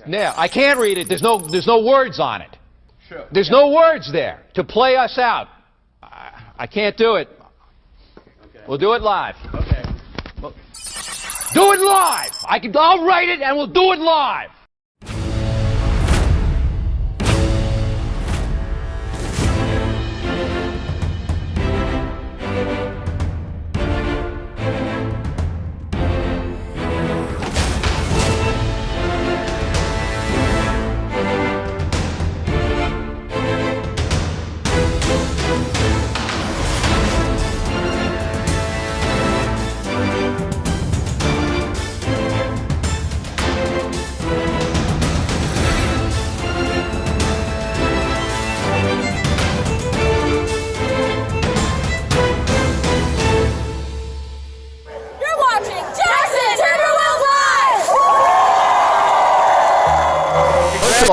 Now, I can't read it. There's no words on it. Sure. There's no words there to play us out. I can't do it. Okay. We'll do it live. Okay. Do it live. I'll write it and we'll do it live.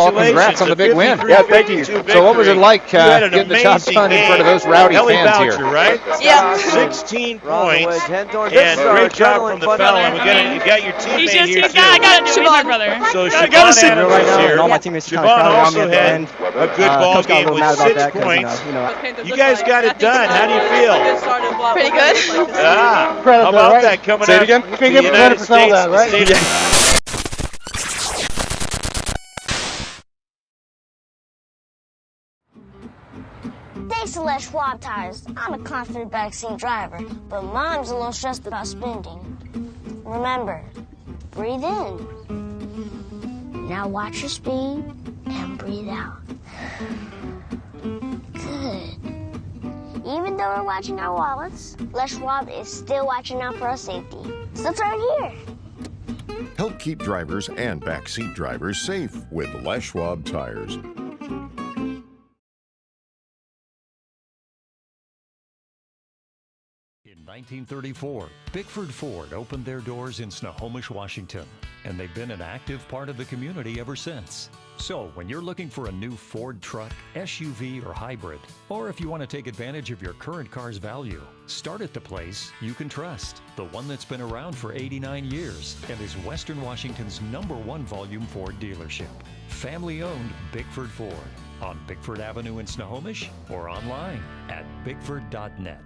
Congrats on the big win. Yeah, thank you. So what was it like getting the job done in front of those rowdy fans here? Right? Yeah. 16 points. And great job from the foul. And you got your teammate here, too. I got Siobhan, brother. So Siobhan Adams right now, here. all my teammates Siobhan also had a good ball game with 6 points. You guys got it done. How do you feel? Pretty good. How about that coming Say it up? again? The United States, right? Thanks to Les Schwab Tires, I'm a confident backseat driver, but Mom's a little stressed about spending. Remember, breathe in. Now watch your speed and breathe out. Good. Even though we're watching our wallets, Les Schwab is still watching out for our safety. So turn here. Help keep drivers and backseat drivers safe with Les Schwab Tires. In 1934, Bickford Ford opened their doors in Snohomish, Washington, and they've been an active part of the community ever since. So when you're looking for a new Ford truck, SUV, or hybrid, or if you want to take advantage of your current car's value, start at the place you can trust, the one that's been around for 89 years and is Western Washington's #1 volume Ford dealership. Family-owned Bickford Ford on Bickford Avenue in Snohomish or online at bickford.net.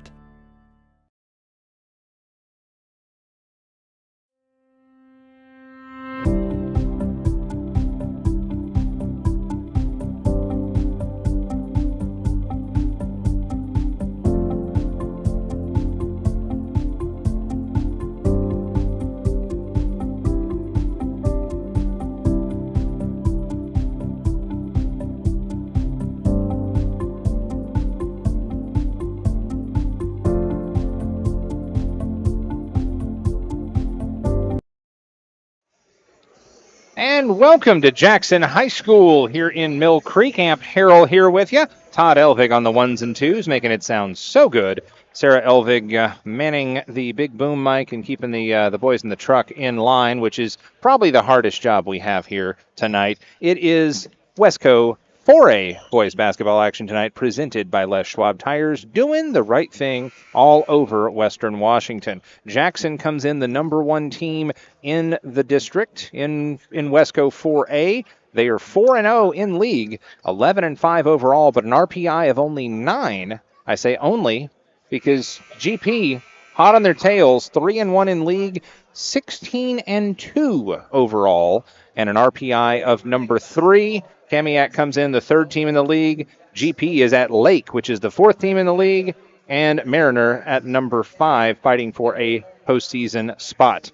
And welcome to Jackson High School here in Mill Creek. Amp Harrell here with you. Todd Elvig on the ones and twos, making it sound so good. Sarah Elvig manning the big boom mic and keeping the boys in the truck in line, which is probably the hardest job we have here tonight. It is Wesco 4A boys basketball action tonight, presented by Les Schwab Tires, doing the right thing all over Western Washington. Jackson comes in the #1 team in the district in Wesco 4A. They are 4-0 in league, 11-5 overall, but an RPI of only 9. I say only because GP hot on their tails, 3-1 in league, 16-2 overall, and an RPI of #3. Kamiak comes in the 3rd team in the league. GP is at Lake, which is the 4th team in the league, and Mariner at #5, fighting for a postseason spot.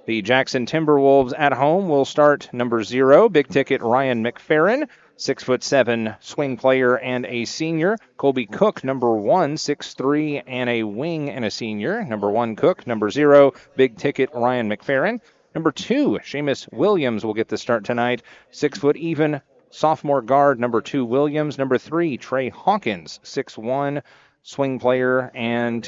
The Jackson Timberwolves at home will start #0, big ticket Ryan McFerrin, 6'7" swing player and a senior. Colby Cook, #1, 6'3", and a wing and a senior. #1 Cook, #0, big ticket Ryan McFerrin. #2, Seamus Williams will get the start tonight, 6 foot even sophomore guard. #2 Williams. #3 Trey Hawkins, 6'1", swing player and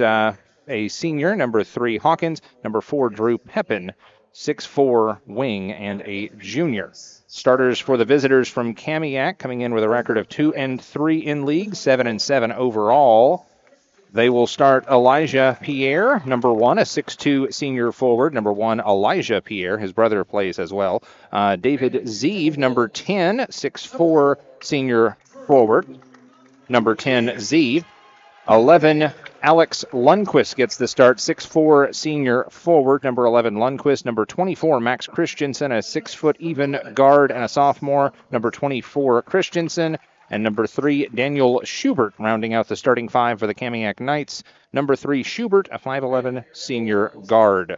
a senior. #3 Hawkins. #4 Drew Pepin, 6'4", wing and a junior. Starters for the visitors from Kamiak, coming in with a record of 2-3 in league, 7-7 overall. They will start Elijah Pierre, number 1, a 6'2 senior forward. Number 1, Elijah Pierre. His brother plays as well. David Zeev, number 10, 6'4 senior forward. Number 10, Zeev. 11, Alex Lundquist gets the start, 6'4 senior forward. Number 11, Lundquist. Number 24, Max Christensen, a 6 foot even guard and a sophomore. Number 24, Christensen. And number 3, Daniel Schubert, rounding out the starting 5 for the Kamiak Knights. Number 3, Schubert, a 5'11 senior guard.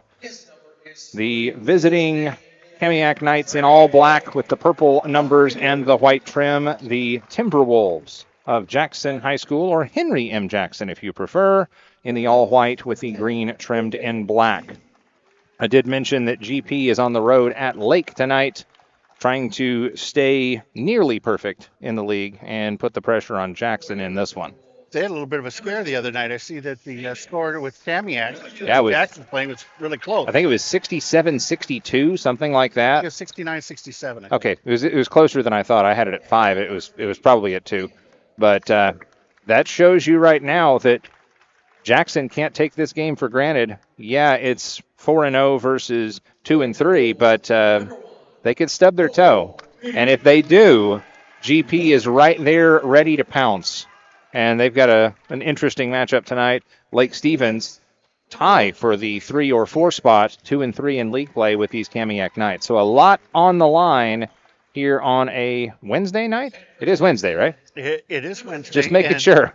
The visiting Kamiak Knights in all black with the purple numbers and the white trim, the Timberwolves of Jackson High School, or Henry M. Jackson if you prefer, in the all white with the green trimmed in black. I did mention that GP is on the road at Lake tonight, trying to stay nearly perfect in the league and put the pressure on Jackson in this one. They had a little bit of a scare the other night. I see that the score with Kamiak, Jackson's playing, was really close. I think it was 67-62, something like that. Yeah, 69-67. Okay, it was closer than I thought. I had it at 5. It was probably at 2. But that shows you right now that Jackson can't take this game for granted. Yeah, it's 4-0 versus 2-3, but they could stub their toe. And if they do, GP is right there ready to pounce. And they've got an interesting matchup tonight. Lake Stevens tie for the 3 or 4 spot, 2-3 in league play with these Kamiak Knights. So a lot on the line here on a Wednesday night. It is Wednesday, right? It is Wednesday. Just making sure.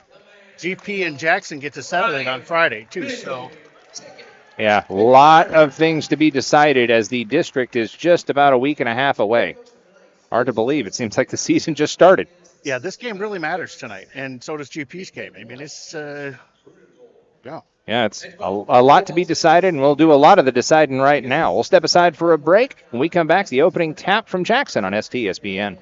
GP and Jackson get to settle it on Friday, too. So, yeah, a lot of things to be decided as the district is just about a week and a half away. Hard to believe. It seems like the season just started. Yeah, this game really matters tonight, and so does GP's game. I mean, it's, yeah. Yeah, it's a lot to be decided, and we'll do a lot of the deciding right now. We'll step aside for a break. When we come back, the opening tap from Jackson on STSPN.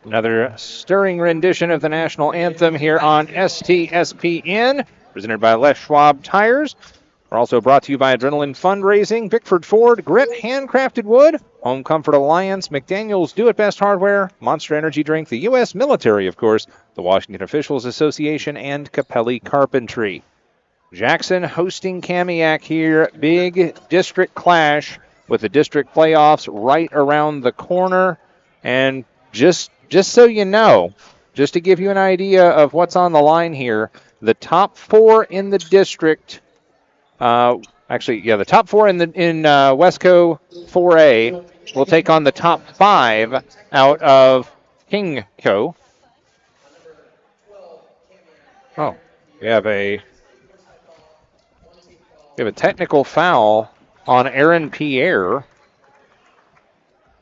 Another stirring rendition of the national anthem here on STSPN, presented by Les Schwab Tires. We're also brought to you by Adrenaline Fundraising, Bickford Ford, Grit Handcrafted Wood, Home Comfort Alliance, McDaniel's Do It Best Hardware, Monster Energy Drink, the U.S. military, of course, the Washington Officials Association, and Capelli Carpentry. Jackson hosting Kamiak here. Big district clash with the district playoffs right around the corner. And just so you know, just to give you an idea of what's on the line here, the top 4 in the district, the top 4 in Westco 4A will take on the top 5 out of Kingco. Oh, we have a technical foul on Aaron Pierre.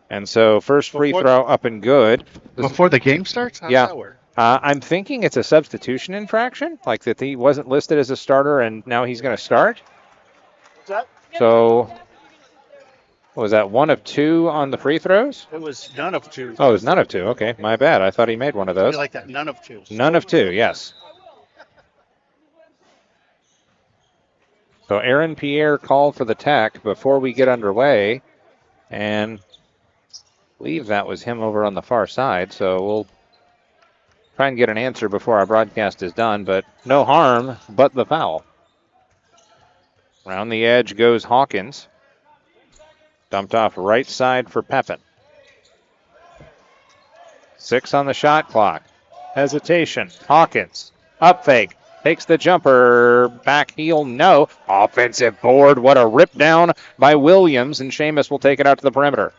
And so first free throw up and good. Before the game starts? How does that work? I'm thinking it's a substitution infraction, like that he wasn't listed as a starter and now he's going to start. So, what was that, 1 of 2 on the free throws? It was none of 2. Oh, it was none of 2. Okay, my bad. I thought he made one of those. I like that, none of 2. None of 2, yes. So Aaron Pierre called for the tech before we get underway, and I believe that was him over on the far side, so we'll try and get an answer before our broadcast is done, but no harm but the foul. Around the edge goes Hawkins. Dumped off right side for Pepin. 6 on the shot clock. Hesitation. Hawkins. Up fake. Takes the jumper. Back heel. No. Offensive board. What a rip down by Williams. And Seamus will take it out to the perimeter.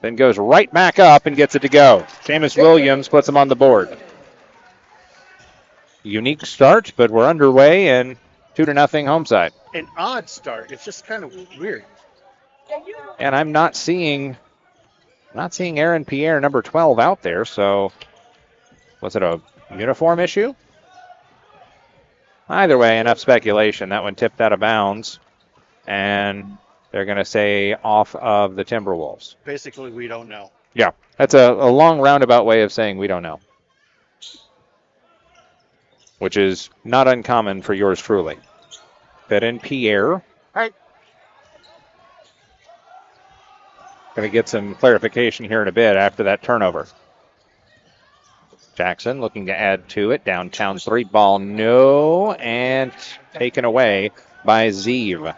Then goes right back up and gets it to go. Seamus Williams puts him on the board. Unique start, but we're underway and 2-0 home side. An odd start. It's just kind of weird. And I'm not seeing Aaron Pierre, number 12, out there. So was it a uniform issue? Either way, enough speculation. That one tipped out of bounds. And they're going to say off of the Timberwolves. Basically, we don't know. Yeah, that's a long roundabout way of saying we don't know. Which is not uncommon for yours truly. Fed in Pierre. All right. Going to get some clarification here in a bit after that turnover. Jackson looking to add to it. Downtown 3 ball, no, and taken away by Zeev.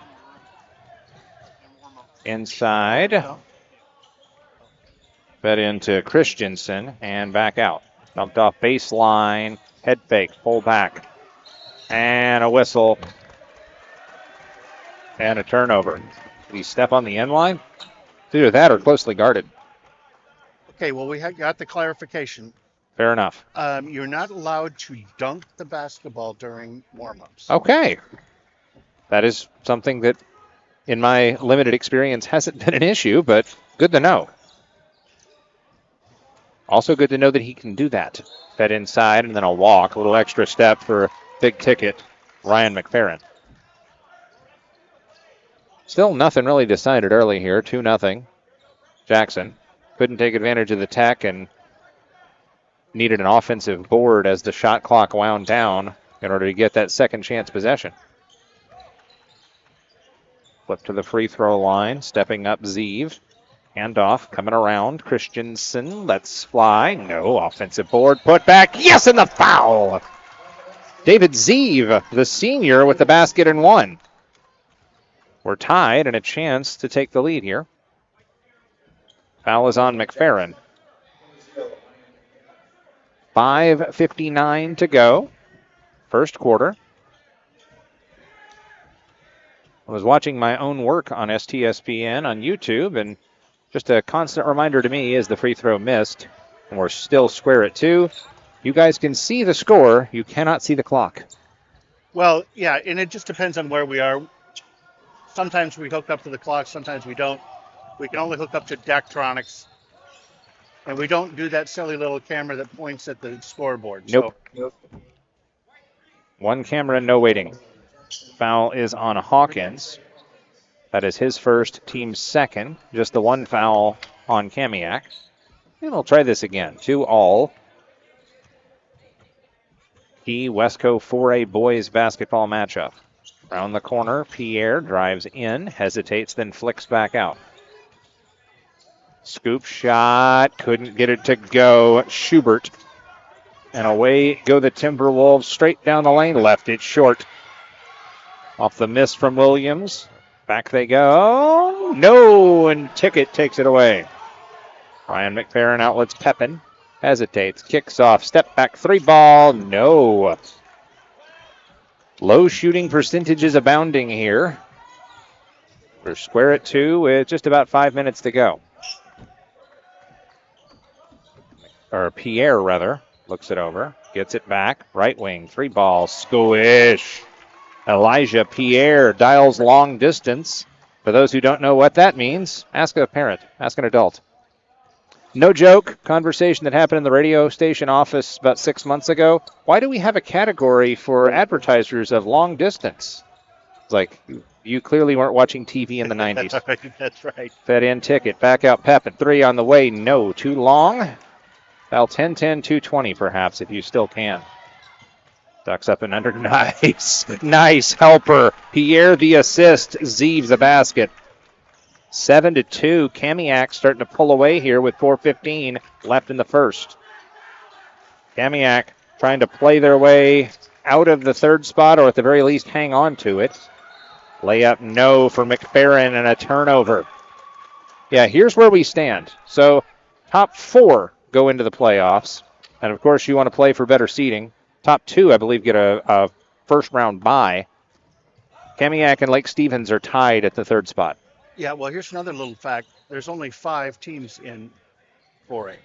Inside. Fed into Christensen and back out. Dumped off baseline. Head fake. Pull back. And a whistle. And a turnover. Did he step on the end line? It's either that or closely guarded. Okay, well, we got the clarification. Fair enough. You're not allowed to dunk the basketball during warm-ups. Okay. That is something that, in my limited experience, hasn't been an issue, but good to know. Also good to know that he can do that. Fed inside and then a walk. A little extra step for big ticket, Ryan McFerrin. Still nothing really decided early here. 2-0. Jackson couldn't take advantage of the tech and needed an offensive board as the shot clock wound down in order to get that second chance possession. Flip to the free throw line. Stepping up Zeev. Handoff coming around. Christensen lets fly. No. Offensive board. Put back. Yes, and the foul. David Zeev, the senior, with the basket and 1. We're tied and a chance to take the lead here. Foul is on McFerrin. 5:59 to go. First quarter. I was watching my own work on STSPN on YouTube, and just a constant reminder to me is the free throw missed. And we're still square at 2. You guys can see the score. You cannot see the clock. Well, yeah, and it just depends on where we are. Sometimes we hook up to the clock, sometimes we don't. We can only hook up to Daktronics. And we don't do that silly little camera that points at the scoreboard. Nope. One camera, no waiting. Foul is on Hawkins. That is his first, team's second. Just the 1 foul on Kamiak. And we'll try this again. 2 all. Key Westco 4A boys basketball matchup. Around the corner, Pierre drives in, hesitates, then flicks back out. Scoop shot, couldn't get it to go. Schubert. And away go the Timberwolves, straight down the lane, left it short. Off the miss from Williams. Back they go. No, and Ticket takes it away. Ryan McFerrin outlets Pepin. Hesitates, kicks off, step back, 3-ball, no. Low shooting percentages abounding here. We're square at 2 with just about 5 minutes to go. Or Pierre, rather, looks it over, gets it back, right wing, 3-ball, squish. Elijah Pierre dials long distance. For those who don't know what that means, ask a parent, ask an adult. No joke, conversation that happened in the radio station office about 6 months ago. Why do we have a category for advertisers of long distance? It's like, you clearly weren't watching TV in the 90s. That's right. Fed in ticket, back out Pep at 3 on the way, no, too long. Foul 10-10, 220 perhaps, if you still can. Ducks up and under, nice, nice helper. Pierre the assist, Zeev the basket. 7-2, Kamiak starting to pull away here with 4:15 left in the first. Kamiak trying to play their way out of the third spot, or at the very least hang on to it. Layup no for McFerrin and a turnover. Yeah, here's where we stand. So top 4 go into the playoffs. And of course you want to play for better seeding. Top 2, I believe, get a first round bye. Kamiak and Lake Stevens are tied at the third spot. Yeah, well, here's another little fact. There's only 5 teams in 4A.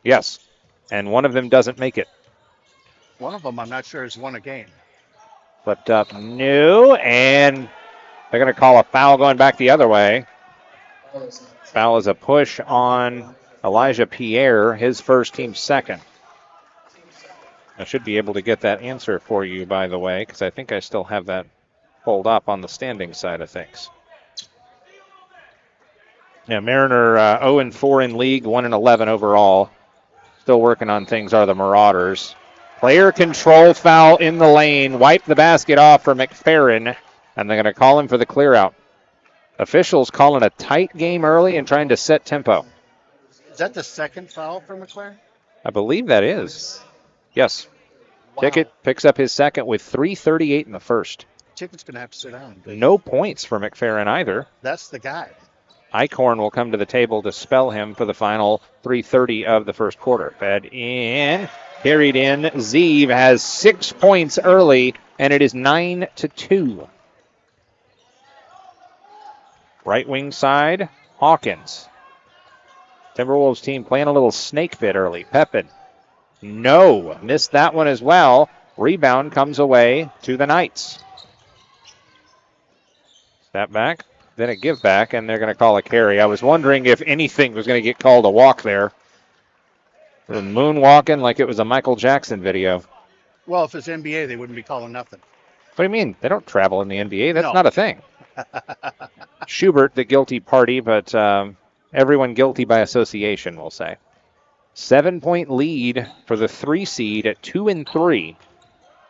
Yes, and one of them doesn't make it. One of them, I'm not sure, has won a game. Flipped up, no, and they're going to call a foul going back the other way. Foul is a push on Elijah Pierre, his first, team second. I should be able to get that answer for you, by the way, because I think I still have that pulled up on the standing side of things. Yeah, Mariner 0-4 in league, 1-11 overall. Still working on things are the Marauders. Player control foul in the lane. Wipe the basket off for McFerrin, and they're going to call him for the clear out. Officials calling a tight game early and trying to set tempo. Is that the second foul for McLaren? I believe that is. Yes. Wow. Ticket picks up his second with 3:38 in the first. Ticket's going to have to sit down. No points for McFerrin either. That's the guy. Eichhorn will come to the table to spell him for the final 3:30 of the first quarter. Fed in, carried in. Zeev has 6 points early, and it is 9-2. Right wing side, Hawkins. Timberwolves team playing a little snake bit early. Pepin. No, missed that one as well. Rebound comes away to the Knights. Step back. Then a give back, and they're going to call a carry. I was wondering if anything was going to get called a walk there. They're moonwalking like it was a Michael Jackson video. Well, if it's NBA, they wouldn't be calling nothing. What do you mean? They don't travel in the NBA. That's No. not a thing. Schubert, the guilty party, but everyone guilty by association, we'll say. 7-point lead for the 3 seed at 2-3.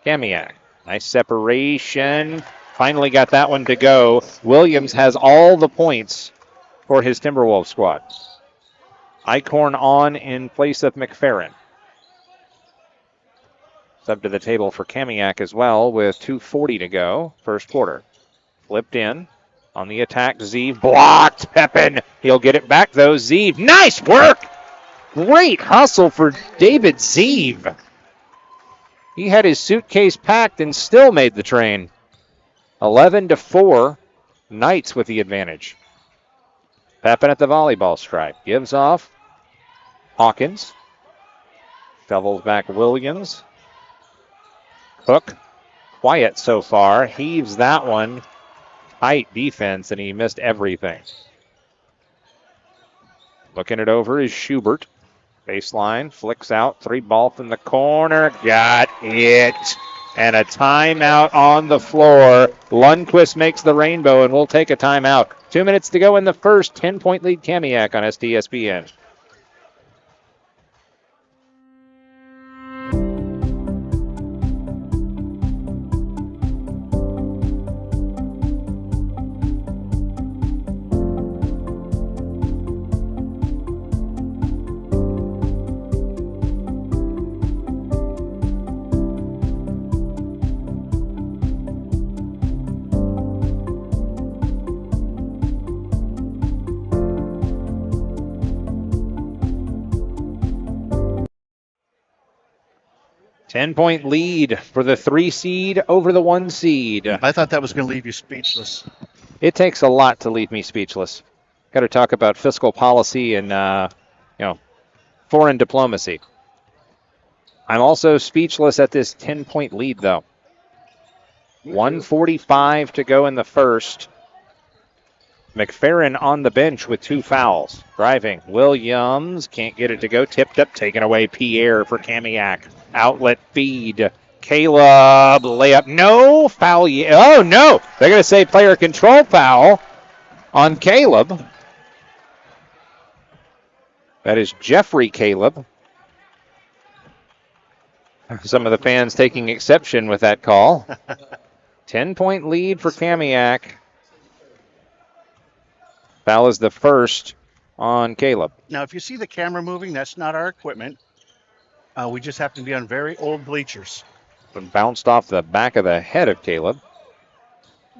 Kamiak. Nice separation. Finally got that one to go. Williams has all the points for his Timberwolves squad. Eichhorn on in place of McFerrin. Sub to the table for Kamiak as well with 2:40 to go. First quarter. Flipped in. On the attack, Zeev blocked. Pepin. He'll get it back though. Zeev. Nice work! Great hustle for David Zeev. He had his suitcase packed and still made the train. 11-4, Knights with the advantage. Pepin at the volleyball stripe. Gives off. Hawkins. Shovels back Williams. Cook. Quiet so far. Heaves that one. Tight defense, and he missed everything. Looking it over is Schubert. Baseline. Flicks out. 3-ball from the corner. Got it. And a timeout on the floor. Lundquist makes the rainbow, and we'll take a timeout. 2 minutes to go in the first. 10-point lead Kamiak on STSPN. 10-point lead for the 3 seed over the 1 seed. I thought that was going to leave you speechless. It takes a lot to leave me speechless. Got to talk about fiscal policy and, foreign diplomacy. I'm also speechless at this 10-point lead, though. 1:45 to go in the first. McFerrin on the bench with 2 fouls. Driving. Williams can't get it to go. Tipped up, taken away. Pierre for Kamiak. Outlet feed. Caleb, layup. No foul. Oh, no. They're going to say player control foul on Caleb. That is Jeffrey Caleb. Some of the fans taking exception with that call. 10-point lead for Kamiak. Foul is the first on Caleb. Now, if you see the camera moving, that's not our equipment. We just happen to be on very old bleachers. Bounced off the back of the head of Caleb.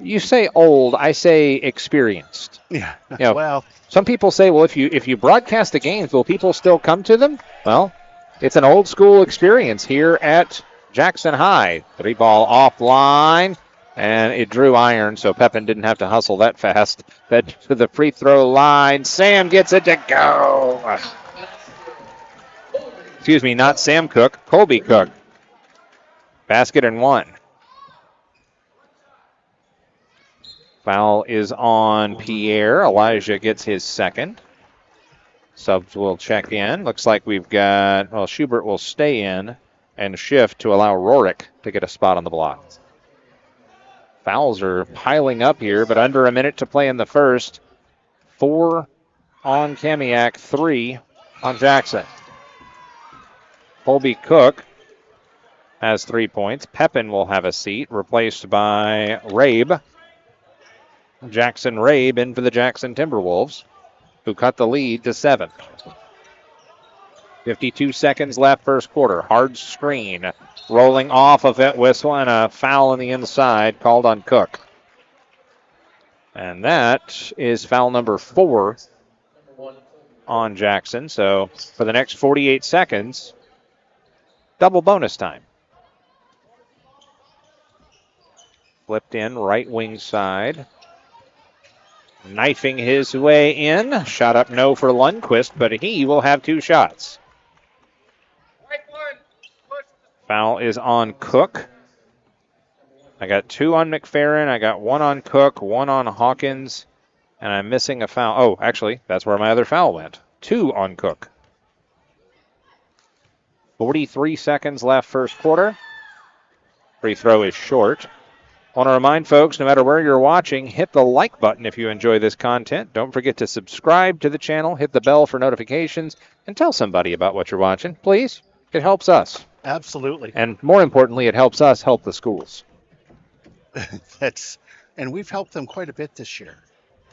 You say old, I say experienced. Yeah. Well, some people say, well, if you broadcast the games, will people still come to them? Well, it's an old school experience here at Jackson High. 3-ball offline, and it drew iron, so Pepin didn't have to hustle that fast. Fed to the free throw line. Sam gets it to go. Excuse me, not Sam Cook, Colby Cook. Basket and 1. Foul is on Pierre. Elijah gets his second. Subs will check in. Looks like we've got, Schubert will stay in and shift to allow Rorick to get a spot on the block. Fouls are piling up here, but under a minute to play in the first. 4 on Kamiak, 3 on Jackson. Colby Cook has 3 points. Pepin will have a seat, replaced by Rabe. Jackson Rabe in for the Jackson Timberwolves, who cut the lead to 7. 52 seconds left first quarter. Hard screen. Rolling off of it, whistle, and a foul on the inside called on Cook. And that is foul number 4 on Jackson. So for the next 48 seconds, double bonus time. Flipped in, right wing side. Knifing his way in. Shot up no for Lundquist, but he will have 2 shots. Foul is on Cook. I got 2 on McFerrin. I got 1 on Cook, 1 on Hawkins, and I'm missing a foul. Oh, actually, that's where my other foul went. 2 on Cook. 43 seconds left first quarter. Free throw is short. I want to remind folks, no matter where you're watching, hit the like button if you enjoy this content. Don't forget to subscribe to the channel, hit the bell for notifications, and tell somebody about what you're watching. Please, it helps us. Absolutely. And more importantly, it helps us help the schools. And we've helped them quite a bit this year.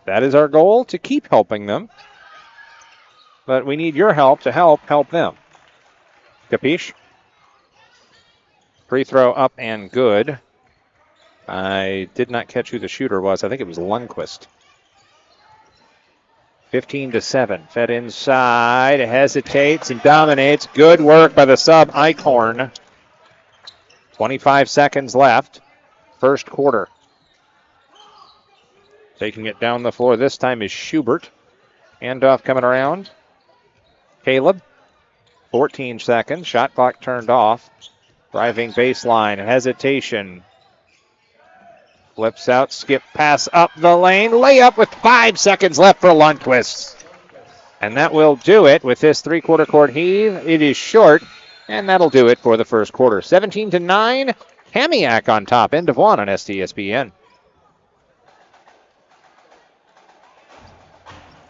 That is our goal, to keep helping them. But we need your help to help them. Capiche? Free throw up and good. I did not catch who the shooter was. I think it was Lundquist. 15-7. Fed inside. Hesitates and dominates. Good work by the sub, Eichhorn. 25 seconds left. First quarter. Taking it down the floor this time is Schubert. Handoff coming around. Caleb. 14 seconds. Shot clock turned off. Driving baseline. Hesitation. Flips out, skip pass up the lane. Layup with 5 seconds left for Lundquist. And that will do it with this 3-quarter court heave. It is short, and that'll do it for the first quarter. 17-9, Kamiak on top. End of 1 on STSPN.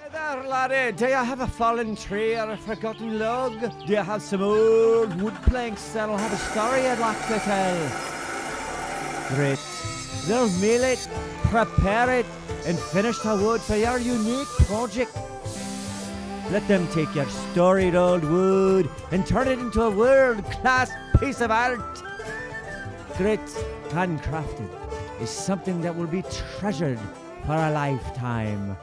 Hey there, laddie. Do you have a fallen tree or a forgotten log? Do you have some old wood planks that'll have a story I'd like to tell? Great. They'll mill it, prepare it, and finish the wood for your unique project. Let them take your storied old wood and turn it into a world-class piece of art. Grit, handcrafted, is something that will be treasured for a lifetime.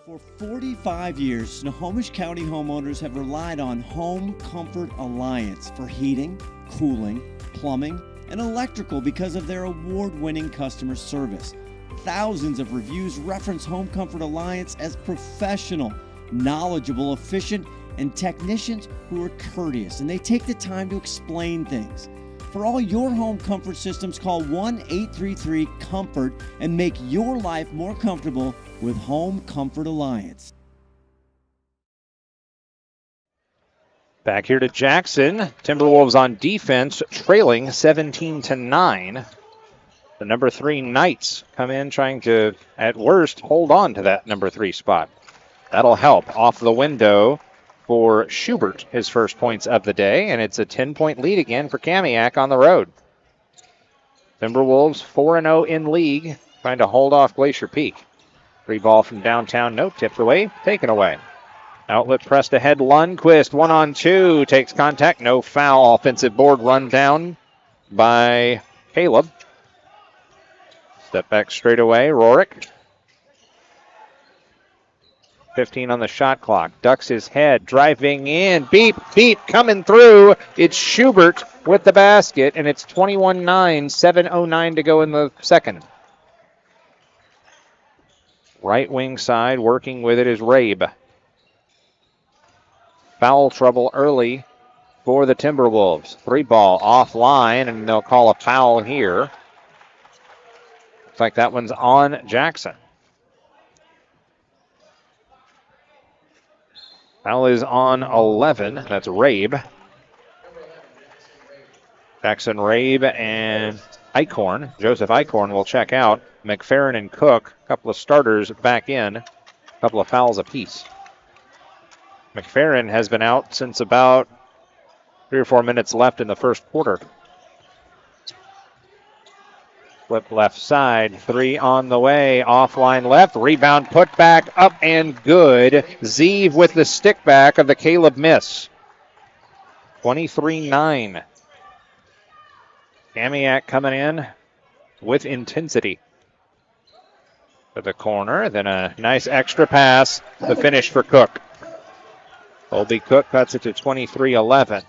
For 45 years, Snohomish County homeowners have relied on Home Comfort Alliance for heating, cooling, plumbing, and electrical because of their award-winning customer service. Thousands of reviews reference Home Comfort Alliance as professional, knowledgeable, efficient, and technicians who are courteous, and they take the time to explain things. For all your home comfort systems, call 1-833-COMFORT and make your life more comfortable with Home Comfort Alliance. Back here to Jackson. Timberwolves on defense, trailing 17-9. The number 3 Knights come in trying to, at worst, hold on to that number 3 spot. That'll help. Off the window for Schubert, his first points of the day, and it's a 10-point lead again for Kamiak on the road. Timberwolves 4-0 in league, trying to hold off Glacier Peak. Free ball from downtown, no, tipped away, taken away. Outlet pressed ahead, Lundquist, 1-on-2, takes contact, no foul. Offensive board run down by Caleb. Step back straight away, Rorick. 15 on the shot clock. Ducks his head, driving in. Beep, beep, coming through. It's Schubert with the basket, and it's 21-9, 7:09 to go in the second. Right wing side, working with it is Rabe. Foul trouble early for the Timberwolves. 3-ball offline, and they'll call a foul here. Looks like that one's on Jackson. Foul is on 11. That's Rabe. Jackson, Rabe, and Eichhorn. Joseph Eichhorn will check out. McFerrin and Cook, a couple of starters back in. A couple of fouls apiece. McFerrin has been out since about 3 or 4 minutes left in the first quarter. Flip left side, 3 on the way, offline left, rebound put back, up and good. Zeev with the stick back of the Caleb miss. 23-9. Kamiak coming in with intensity. To the corner, then a nice extra pass, the finish for Cook. Colby Cook cuts it to 23-11.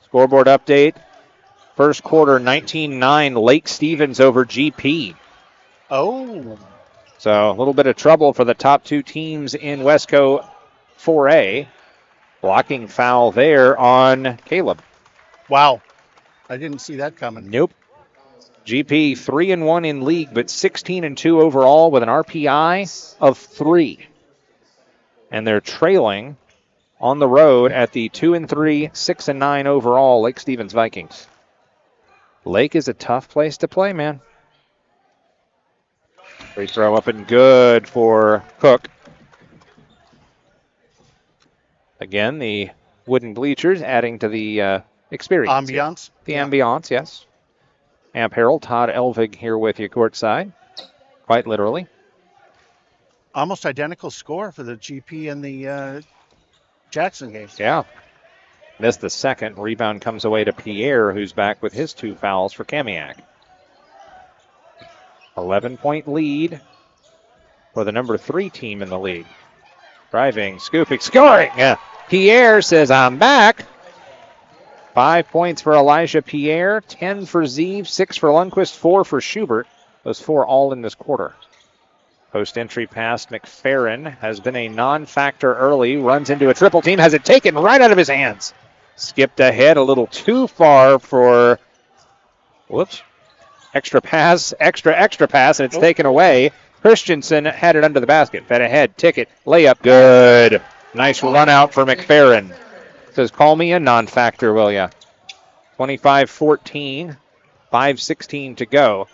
Scoreboard update. First quarter, 19-9, Lake Stevens over GP. Oh. So a little bit of trouble for the top 2 teams in Westco 4A. Blocking foul there on Caleb. Wow. I didn't see that coming. Nope. GP 3-1 in league, but 16-2 overall with an RPI of 3. And they're trailing on the road at the 2-3, 6-9 overall Lake Stevens Vikings. Lake is a tough place to play, man. Free throw up and good for Cook. Again, the wooden bleachers adding to the experience. Ambiance. The ambiance, yes. Amp Harold, Todd Elvig here with you courtside. Quite literally. Almost identical score for the GP and the Jackson game. Yeah. Missed the second. Rebound comes away to Pierre, who's back with his 2 fouls for Kamiak. 11-point lead for the number 3 team in the league. Driving, scooping, scoring. Pierre says, I'm back. 5 points for Elijah Pierre, 10 for Zeev, 6 for Lundquist, 4 for Schubert. Those 4 all in this quarter. Post-entry pass, McFerrin has been a non-factor early. Runs into a triple team, has it taken right out of his hands. Skipped ahead a little too far for, whoops, extra pass, extra pass, and it's taken away. Christensen had it under the basket. Fed ahead, ticket, layup, good. Nice run out for McFerrin. Says, call me a non-factor, will ya? 25-14, 5:16 to go.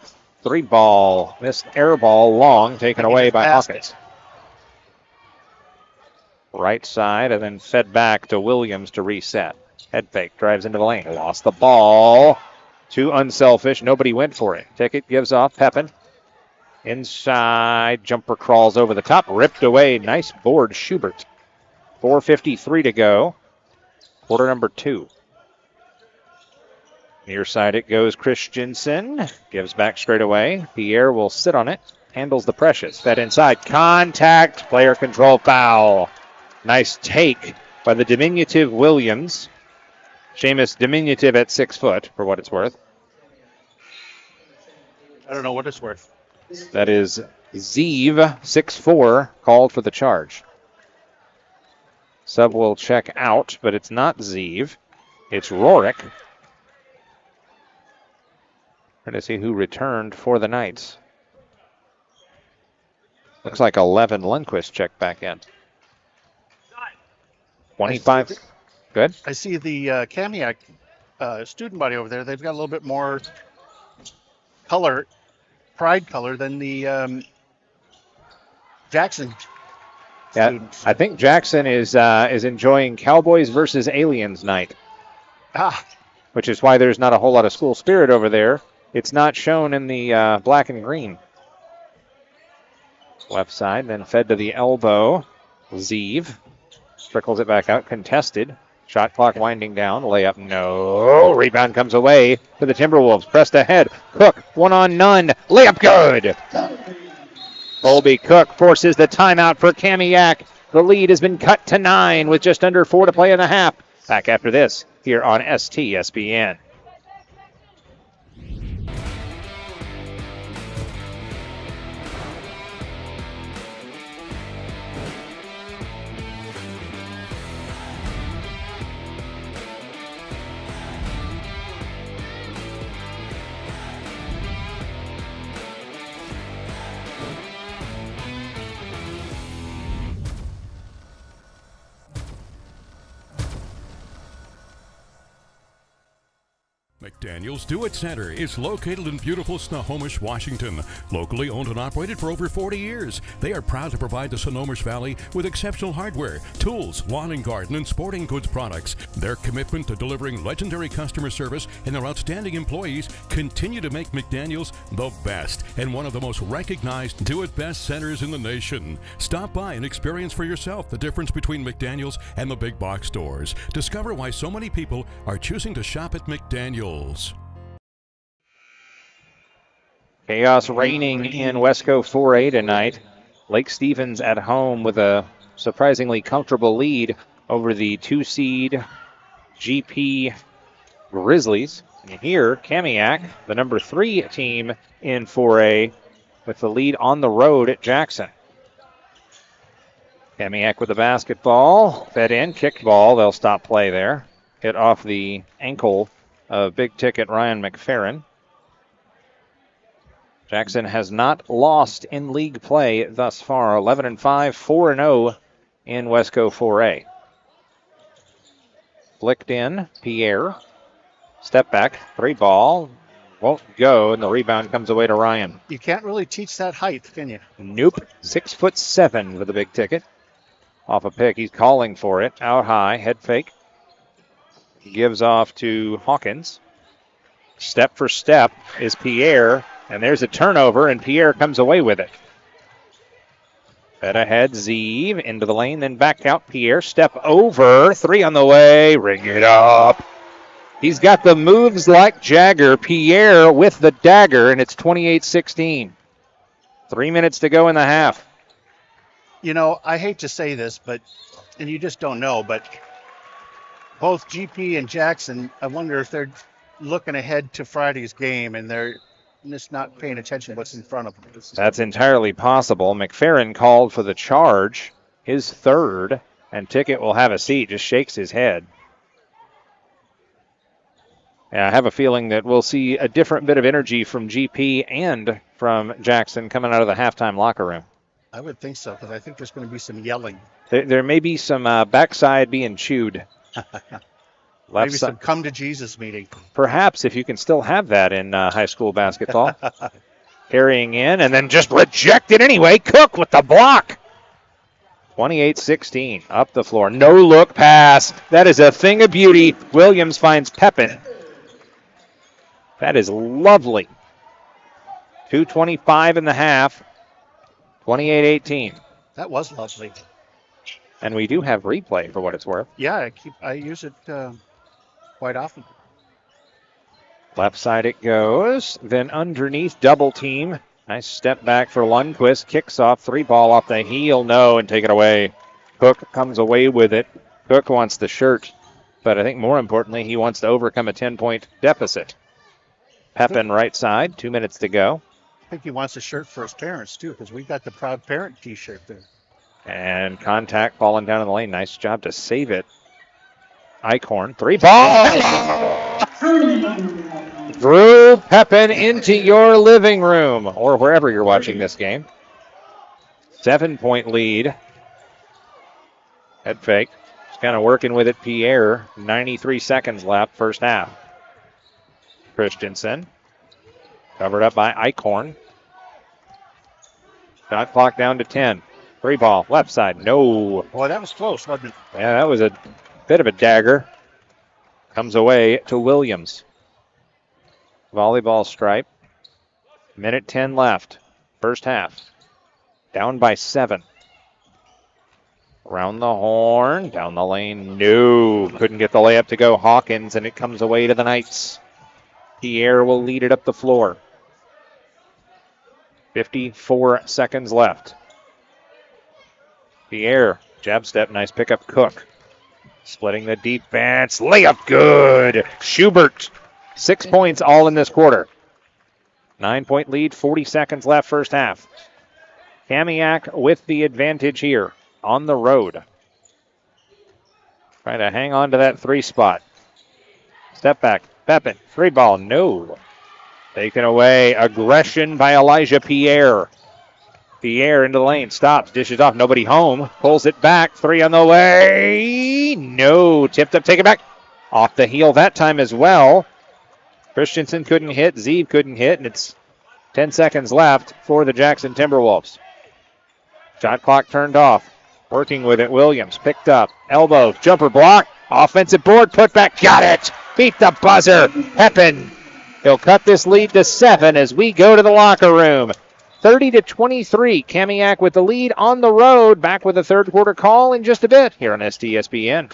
3-ball, missed air ball, long, taken away by Hawkins. Right side, and then fed back to Williams to reset. Head fake, drives into the lane, lost the ball. Too unselfish, nobody went for it. Ticket gives off, Pepin. Inside, jumper crawls over the top, ripped away. Nice board, Schubert. 4:53 to go. Quarter number 2. Near side it goes, Christensen. Gives back straight away. Pierre will sit on it. Handles the Precious. Fed inside. Contact. Player control foul. Nice take by the diminutive Williams. Seamus diminutive at 6 foot, for what it's worth. I don't know what it's worth. That is Zeev, 6'4", called for the charge. Sub will check out, but it's not Zeev. It's Rorik. Trying to see who returned for the Knights. Looks like 11 Lundqvist checked back in. 25. Good. I see the Kamiak student body over there. They've got a little bit more color, pride color, than the Jackson students. I think Jackson is enjoying Cowboys versus Aliens night. Which is why there's not a whole lot of school spirit over there. It's not shown in the black and green. Left side, then fed to the elbow. Zeev trickles it back out, contested. Shot clock winding down. Layup, no. Rebound comes away to the Timberwolves. Pressed ahead. Cook, 1-on-none. Layup good. Colby Cook forces the timeout for Kamiak. The lead has been cut to 9 with just under 4 to play in the half. Back after this here on STSPN. McDaniel's Do It Center is located in beautiful Snohomish, Washington. Locally owned and operated for over 40 years, they are proud to provide the Snohomish Valley with exceptional hardware, tools, lawn and garden, and sporting goods products. Their commitment to delivering legendary customer service and their outstanding employees continue to make McDaniel's the best and one of the most recognized Do It Best centers in the nation. Stop by and experience for yourself the difference between McDaniel's and the big box stores. Discover why so many people are choosing to shop at McDaniel's. Chaos reigning in Wesco 4A tonight. Lake Stevens at home with a surprisingly comfortable lead over the 2-seed GP Grizzlies. And here, Kamiak, the number 3 team in 4A, with the lead on the road at Jackson. Kamiak with the basketball, fed in, kicked ball. They'll stop play there. Hit off the ankle of big ticket Ryan McFerrin. Jackson has not lost in league play thus far. 11-5, 4-0 in Wesco 4A. Flicked in, Pierre. Step back, 3 ball. Won't go, and the rebound comes away to Ryan. You can't really teach that height, can you? Nope. 6'7" with a big ticket. Off a pick, he's calling for it. Out high, head fake. Gives off to Hawkins. Step for step is Pierre, and there's a turnover, and Pierre comes away with it. Fed ahead, Zeev into the lane, then back out. Pierre, step over, 3 on the way, ring it up. He's got the moves like Jagger. Pierre with the dagger, and it's 28-16. 3 minutes to go in the half. You know, I hate to say this, and you just don't know, but both GP and Jackson, I wonder if they're looking ahead to Friday's game and they're just not paying attention to what's in front of them. That's entirely possible. McFerrin called for the charge, his 3rd, and Ticket will have a seat, just shakes his head. Yeah, I have a feeling that we'll see a different bit of energy from GP and from Jackson coming out of the halftime locker room. I would think so, because I think there's going to be some yelling. There may be some backside being chewed. Maybe some come to Jesus meeting. Perhaps, if you can still have that in high school basketball. Carrying in and then just rejected anyway. Cook with the block. 28-16. Up the floor. No look pass. That is a thing of beauty. Williams finds Pepin. That is lovely. 2:25 in the half. 28-18. That was lovely. And we do have replay for what it's worth. Yeah, I use it quite often. Left side it goes. Then underneath, double team. Nice step back for Lundqvist. Kicks off, 3 ball off the heel. No, and take it away. Cook comes away with it. Cook wants the shirt, but I think more importantly, he wants to overcome a 10-point deficit. Pepin right side, 2 minutes to go. I think he wants a shirt for his parents, too, because we got the Proud Parent T-shirt there. And contact falling down in the lane. Nice job to save it. Eichhorn, 3 ball. Drew Pepin into your living room or wherever you're watching this game. 7-point lead. Head fake. Just kind of working with it, Pierre. 93 seconds left, first half. Christensen. Covered up by Eichhorn. Shot clock down to 10. 3 ball, left side. No. Boy, that was close, wasn't it? Yeah, that was a bit of a dagger. Comes away to Williams. Volleyball stripe. Minute 10 left. First half. Down by 7. Around the horn. Down the lane. No. Couldn't get the layup to go. Hawkins, and it comes away to the Knights. Pierre will lead it up the floor. 54 seconds left. Pierre, jab step, nice pickup. Cook. Splitting the defense. Layup good. Schubert. 6 points all in this quarter. 9-point lead, 40 seconds left, first half. Kamiak with the advantage here on the road. Trying to hang on to that 3 spot. Step back. Pepin. 3 ball. No. Taken away. Aggression by Elijah Pierre. Pierre into the lane. Stops. Dishes off. Nobody home. Pulls it back. 3 on the way. No. Tipped up. Take it back. Off the heel that time as well. Christensen couldn't hit. Zeeb couldn't hit. And it's 10 seconds left for the Jackson Timberwolves. Shot clock turned off. Working with it. Williams picked up. Elbow. Jumper block. Offensive board. Put back. Got it. Beat the buzzer. Pepin. He'll cut this lead to 7 as we go to the locker room. 30-23. Kamiak with the lead on the road. Back with a third quarter call in just a bit here on STSPN.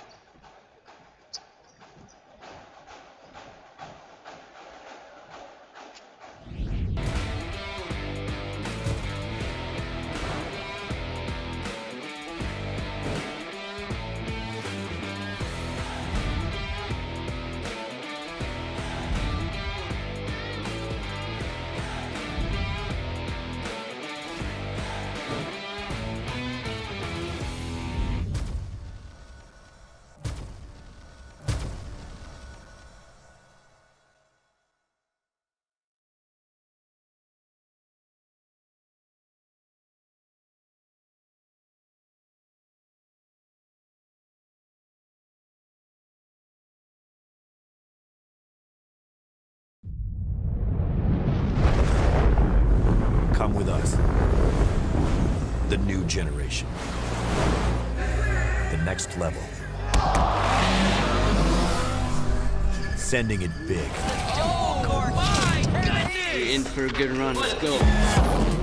Come with us. The new generation. The next level. Sending it big. You're in for a good run. Let's go.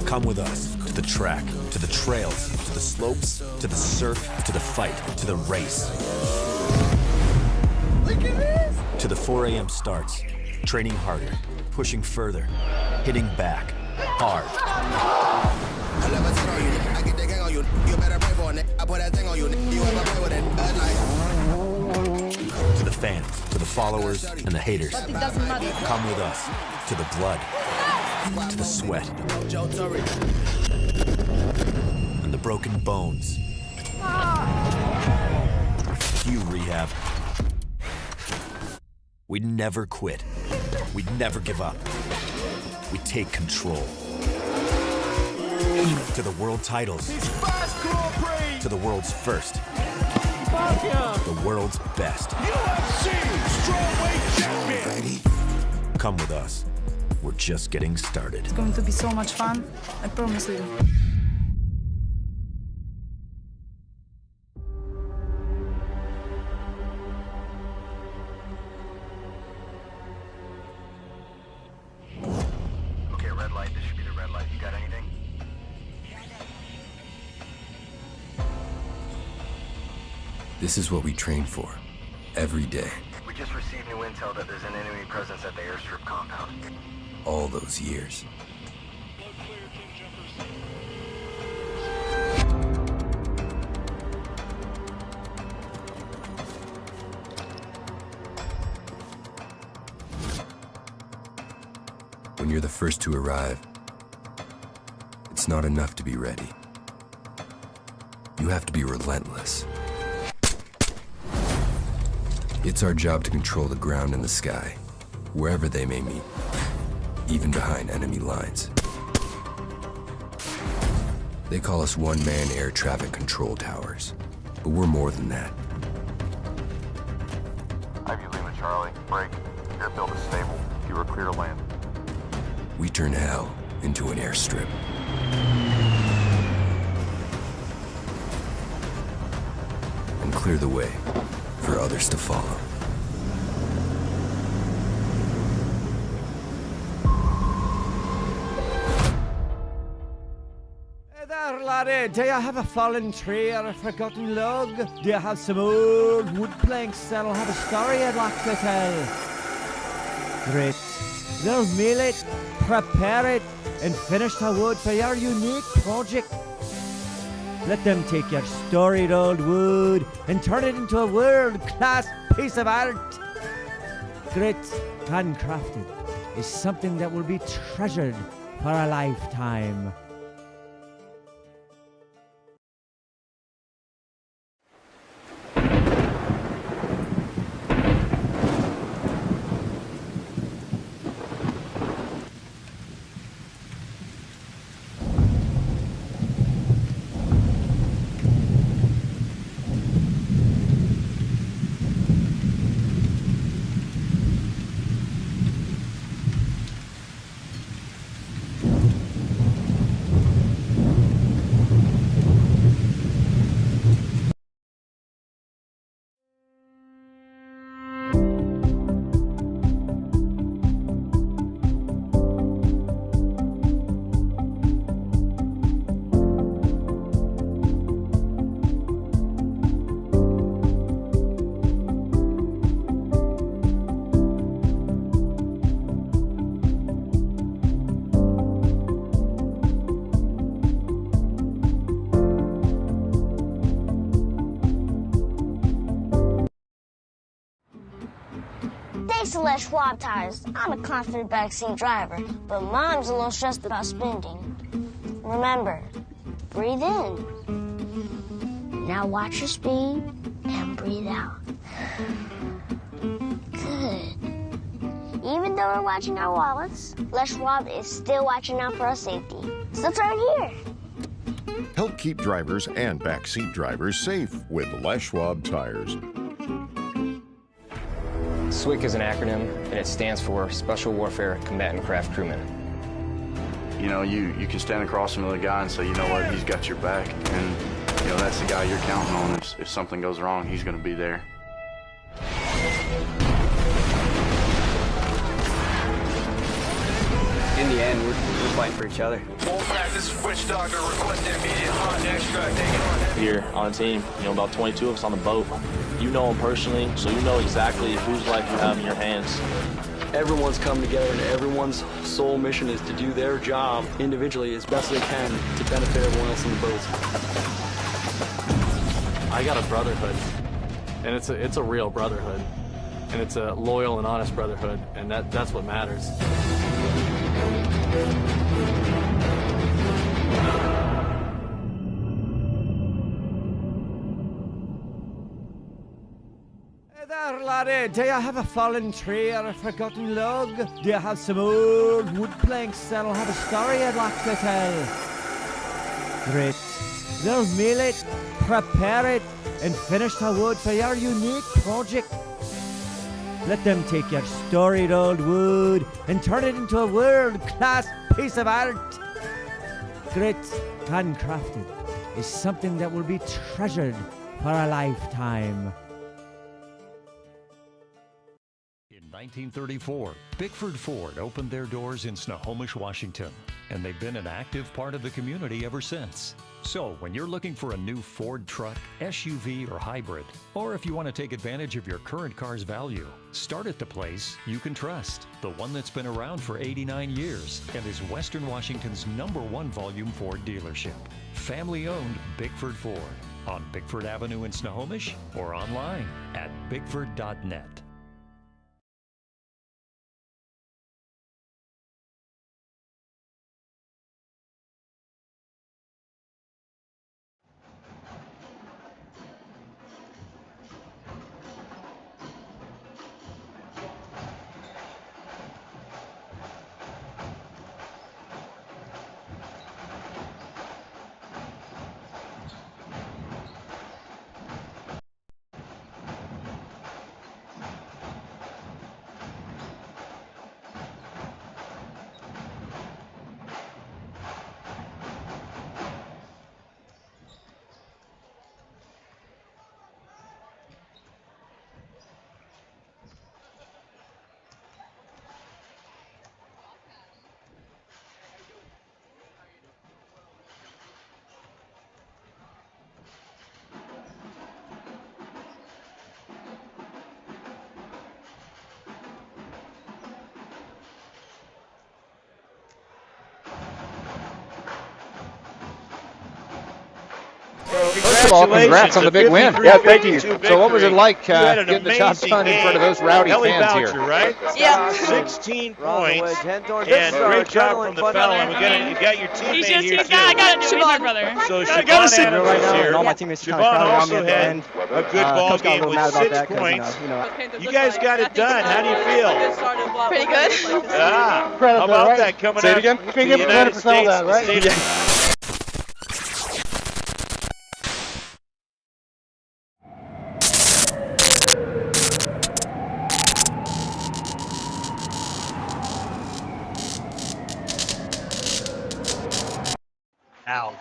Come with us to the track, to the trails, to the slopes, to the surf, to the fight, to the race. Look at this! To the 4 a.m. starts. Training harder, pushing further, hitting back. Hard. To the fans, to the followers, and the haters. Come with us to the blood, to the sweat, and the broken bones. You rehab. We'd never quit. We'd never give up. We take control. To the world titles. To the world's first. The world's best. Come with us. We're just getting started. It's going to be so much fun. I promise you. This is what we train for, every day. We just received new intel that there's an enemy presence at the airstrip compound. All those years. you're the first to arrive, it's not enough to be ready. You have to be relentless. It's our job to control the ground and the sky, wherever they may meet, even behind enemy lines. They call us one-man air traffic control towers, but we're more than that. Ivy Lima Charlie, break. Airfield is stable. You are clear to land. We turn hell into an airstrip. And clear the way for others to follow. Hey there, laddie. Do you have a fallen tree or a forgotten log? Do you have some old wood planks that'll have a story I'd like to tell? Great. They'll mill it, prepare it, and finish the wood for your unique project. Let them take your storied old wood and turn it into a world-class piece of art. Grit, handcrafted, is something that will be treasured for a lifetime. Thanks to Les Schwab tires, I'm a confident backseat driver, but Mom's a little stressed about spending. Remember, breathe in. Now watch your speed and breathe out. Good. Even though we're watching our wallets, Les Schwab is still watching out for our safety. So turn here. Help keep drivers and backseat drivers safe with Les Schwab tires. SWCC is an acronym, and it stands for Special Warfare Combatant Craft Crewman. You know, you can stand across from the guy and say, you know what, he's got your back, and you know that's the guy you're counting on. If something goes wrong, he's going to be there. In the end, we're fighting for each other. This is Witch Doctor requesting immediate hot extract. Here on a team, you know, about 22 of us on the boat. You know them personally, so you know exactly whose life you have in your hands. Everyone's come together, and everyone's sole mission is to do their job individually as best they can to benefit everyone else in the boat. I got a brotherhood, and it's a real brotherhood, and it's a loyal and honest brotherhood, and that's what matters. Hey there, laddie. Do you have a fallen tree or a forgotten log? Do you have some old wood planks that'll have a story I'd like to tell? Great. They'll mill it, prepare it, and finish the wood for your unique project. Let them take your storied old wood and turn it into a world-class piece of art. Grit, handcrafted, is something that will be treasured for a lifetime. In 1934, Bickford Ford opened their doors in Snohomish, Washington, and they've been an active part of the community ever since. So when you're looking for a new Ford truck, SUV, or hybrid, or if you want to take advantage of your current car's value, start at the place you can trust, the one that's been around for 89 years and is Western Washington's #1 volume Ford dealership. Family-owned Bickford Ford on Bickford Avenue in Snohomish or online at bickford.net. First of all, congrats on the big win. Yeah, thank you. So what was it like getting the job done in front of those rowdy Ellie fans Boucher, here? right? Yeah. 16 points. And great job from the fella. You got your teammate here, too. I got it. My brother. So Siobhan Adams is here. All my teammates Siobhan also had a good ball game with 6 points. You guys got it done. How do you feel? Pretty good. Ah, how about that coming Say it up again? to the United States? That, right? Ow.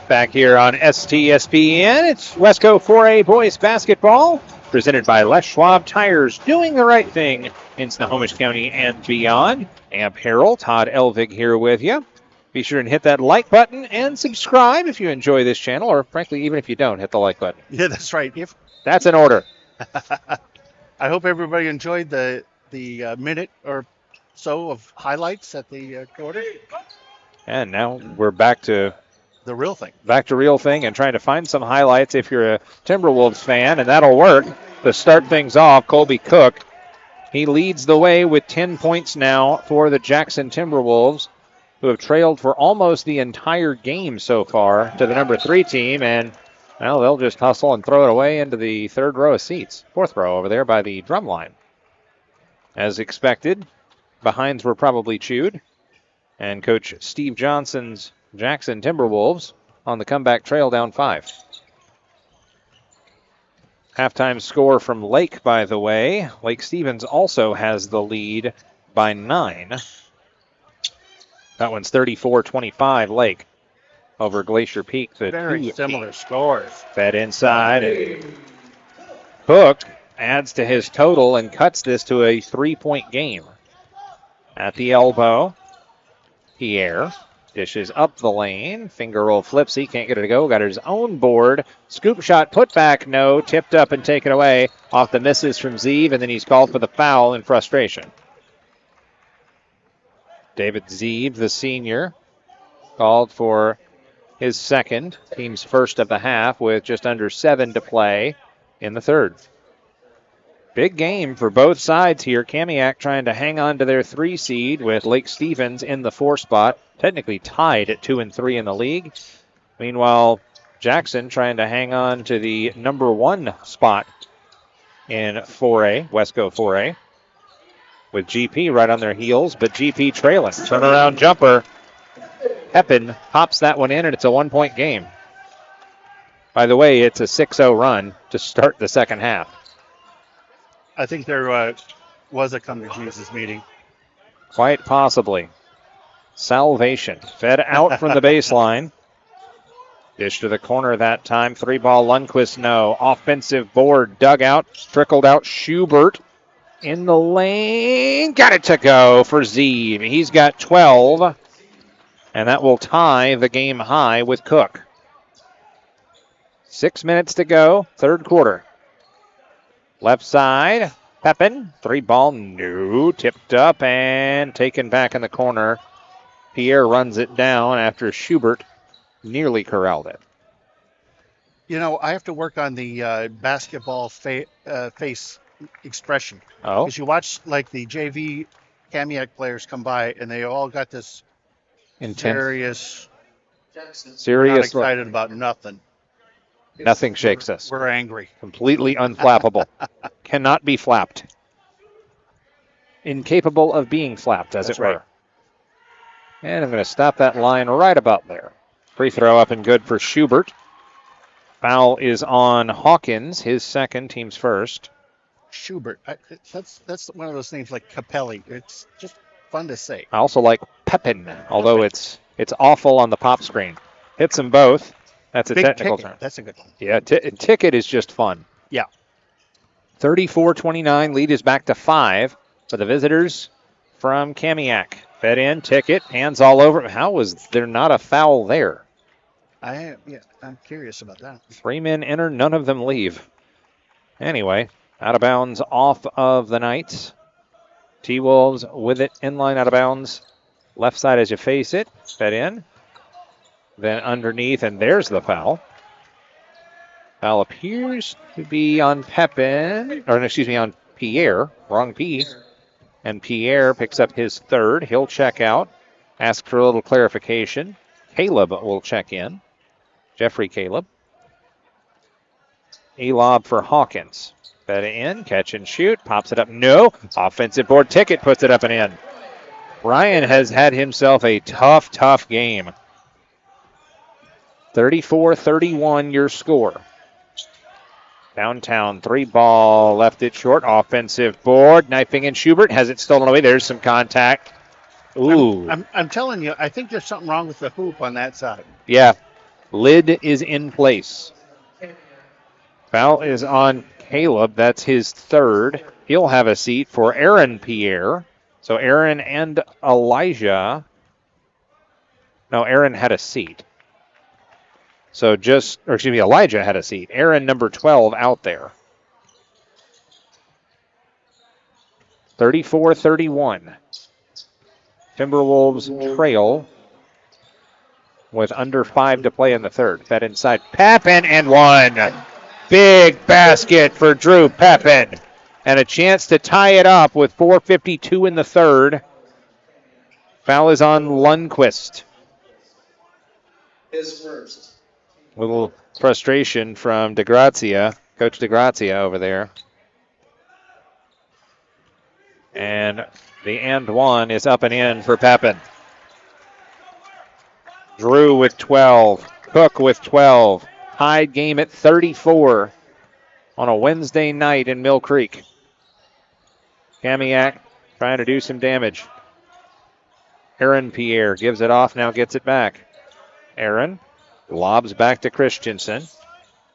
Back here on STSPN, it's Wesco 4A Boys Basketball, presented by Les Schwab Tires, doing the right thing in Snohomish County and beyond. Amp Harold, Todd Elvig here with you. Be sure and hit that like button and subscribe if you enjoy this channel, or frankly, even if you don't, hit the like button. Yeah, that's right. That's an order. I hope everybody enjoyed the minute or so of highlights at the quarter. And now we're back to the real thing. Back to real thing and trying to find some highlights if you're a Timberwolves fan, and that'll work. To start things off, Colby Cook, he leads the way with 10 points now for the Jackson Timberwolves, who have trailed for almost the entire game so far to the number 3 team, and well, they'll just hustle and throw it away into the third row of seats. Fourth row over there by the drum line. As expected, behinds were probably chewed. And Coach Steve Johnson's Jackson Timberwolves on the comeback trail down 5. Halftime score from Lake, by the way. Lake Stevens also has the lead by 9. That one's 34-25 Lake over Glacier Peak. The very similar scores. Fed inside. And Cook adds to his total and cuts this to a 3-point game. At the elbow, Pierre dishes up the lane. Finger roll flips. He can't get it to go. Got his own board. Scoop shot put back. No. Tipped up and taken away off the misses from Zeev, and then he's called for the foul in frustration. David Zeev, the senior, called for his second, team's first of the half, with just under 7 to play in the third. Big game for both sides here. Kamiak trying to hang on to their 3 seed with Lake Stevens in the 4 spot, technically tied at 2 and 3 in the league. Meanwhile, Jackson trying to hang on to the number 1 spot in 4A, Wesco 4A, with GP right on their heels, but GP trailing. Turnaround jumper. Pepin pops that one in, and it's a 1-point game. By the way, it's a 6-0 run to start the second half. I think there was a come to Jesus meeting. Quite possibly. Salvation. Fed out from the baseline. Dish to the corner that time. 3-ball Lundquist, no. Offensive board dug out. Trickled out. Schubert in the lane. Got it to go for Zeev. He's got 12. And that will tie the game high with Cook. 6 minutes to go. Third quarter. Left side, Pepin, 3-ball, no, tipped up and taken back in the corner. Pierre runs it down after Schubert nearly corralled it. You know, I have to work on the basketball face expression. Oh? Because you watch, like, the JV Kamiak players come by, and they all got this intense, serious, not excited about nothing. Nothing shakes us. We're angry. Completely unflappable. Cannot be flapped. Incapable of being flapped, as it were. Right. And I'm going to stop that line right about there. Free throw up and good for Schubert. Foul is on Hawkins, his second, team's first. Schubert. That's one of those names like Capelli. It's just fun to say. I also like Pepin, although it's awful on the pop screen. Hits them both. That's a Big technical ticket. term. That's a good one. Yeah, ticket is just fun. Yeah. 34-29, lead is back to 5 for the visitors from Kamiak. Fed in, ticket, hands all over. How was there not a foul there? I'm curious about that. 3 men enter, none of them leave. Anyway, out of bounds off of the Knights. T-Wolves with it, inline out of bounds. Left side as you face it, fed in. Then underneath, and there's the foul. Foul appears to be on Pepin, or excuse me, on Pierre. Wrong P. And Pierre picks up his third. He'll check out. Ask for a little clarification. Caleb will check in. Jeffrey Caleb. A lob for Hawkins. Fed in, catch and shoot. Pops it up. No. Offensive board. Ticket puts it up and in. Ryan has had himself a tough game. 34-31 your score. Downtown 3-ball, left it short. Offensive board. Knifing in Schubert. Has it stolen away. There's some contact. Ooh. I'm telling you, I think there's something wrong with the hoop on that side. Yeah. Lid is in place. Foul is on Caleb. That's his third. He'll have a seat for Aaron Pierre. So Aaron and Elijah. No, Aaron had a seat. So Elijah had a seat. Aaron, number 12, out there. 34-31. Timberwolves trail with under 5 to play in the third. Fed inside. Papin and one. Big basket for Drew Papin. And a chance to tie it up with 4:52 in the third. Foul is on Lundquist. His first. Little frustration from DeGrazia, Coach DeGrazia over there. And the and one is up and in for Papin. Drew with 12. Cook with 12. Tied game at 34 on a Wednesday night in Mill Creek. Kamiak trying to do some damage. Aaron Pierre gives it off, now gets it back. Aaron lobs back to Christensen.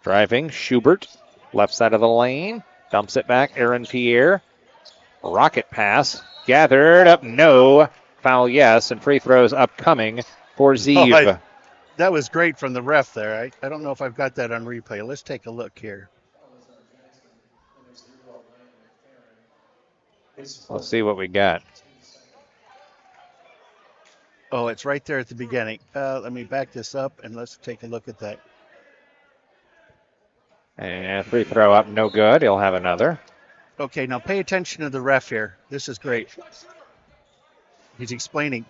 Driving, Schubert, left side of the lane. Dumps it back, Aaron Pierre. Rocket pass, gathered up, no. Foul, yes, and free throws upcoming for Zeev. That was great from the ref there. I don't know if I've got that on replay. Let's take a look here. Let's see what we got. Oh, it's right there at the beginning. Let me back this up and let's take a look at that. And free throw up, no good. He'll have another. Okay, now pay attention to the ref here. This is great. He's explaining.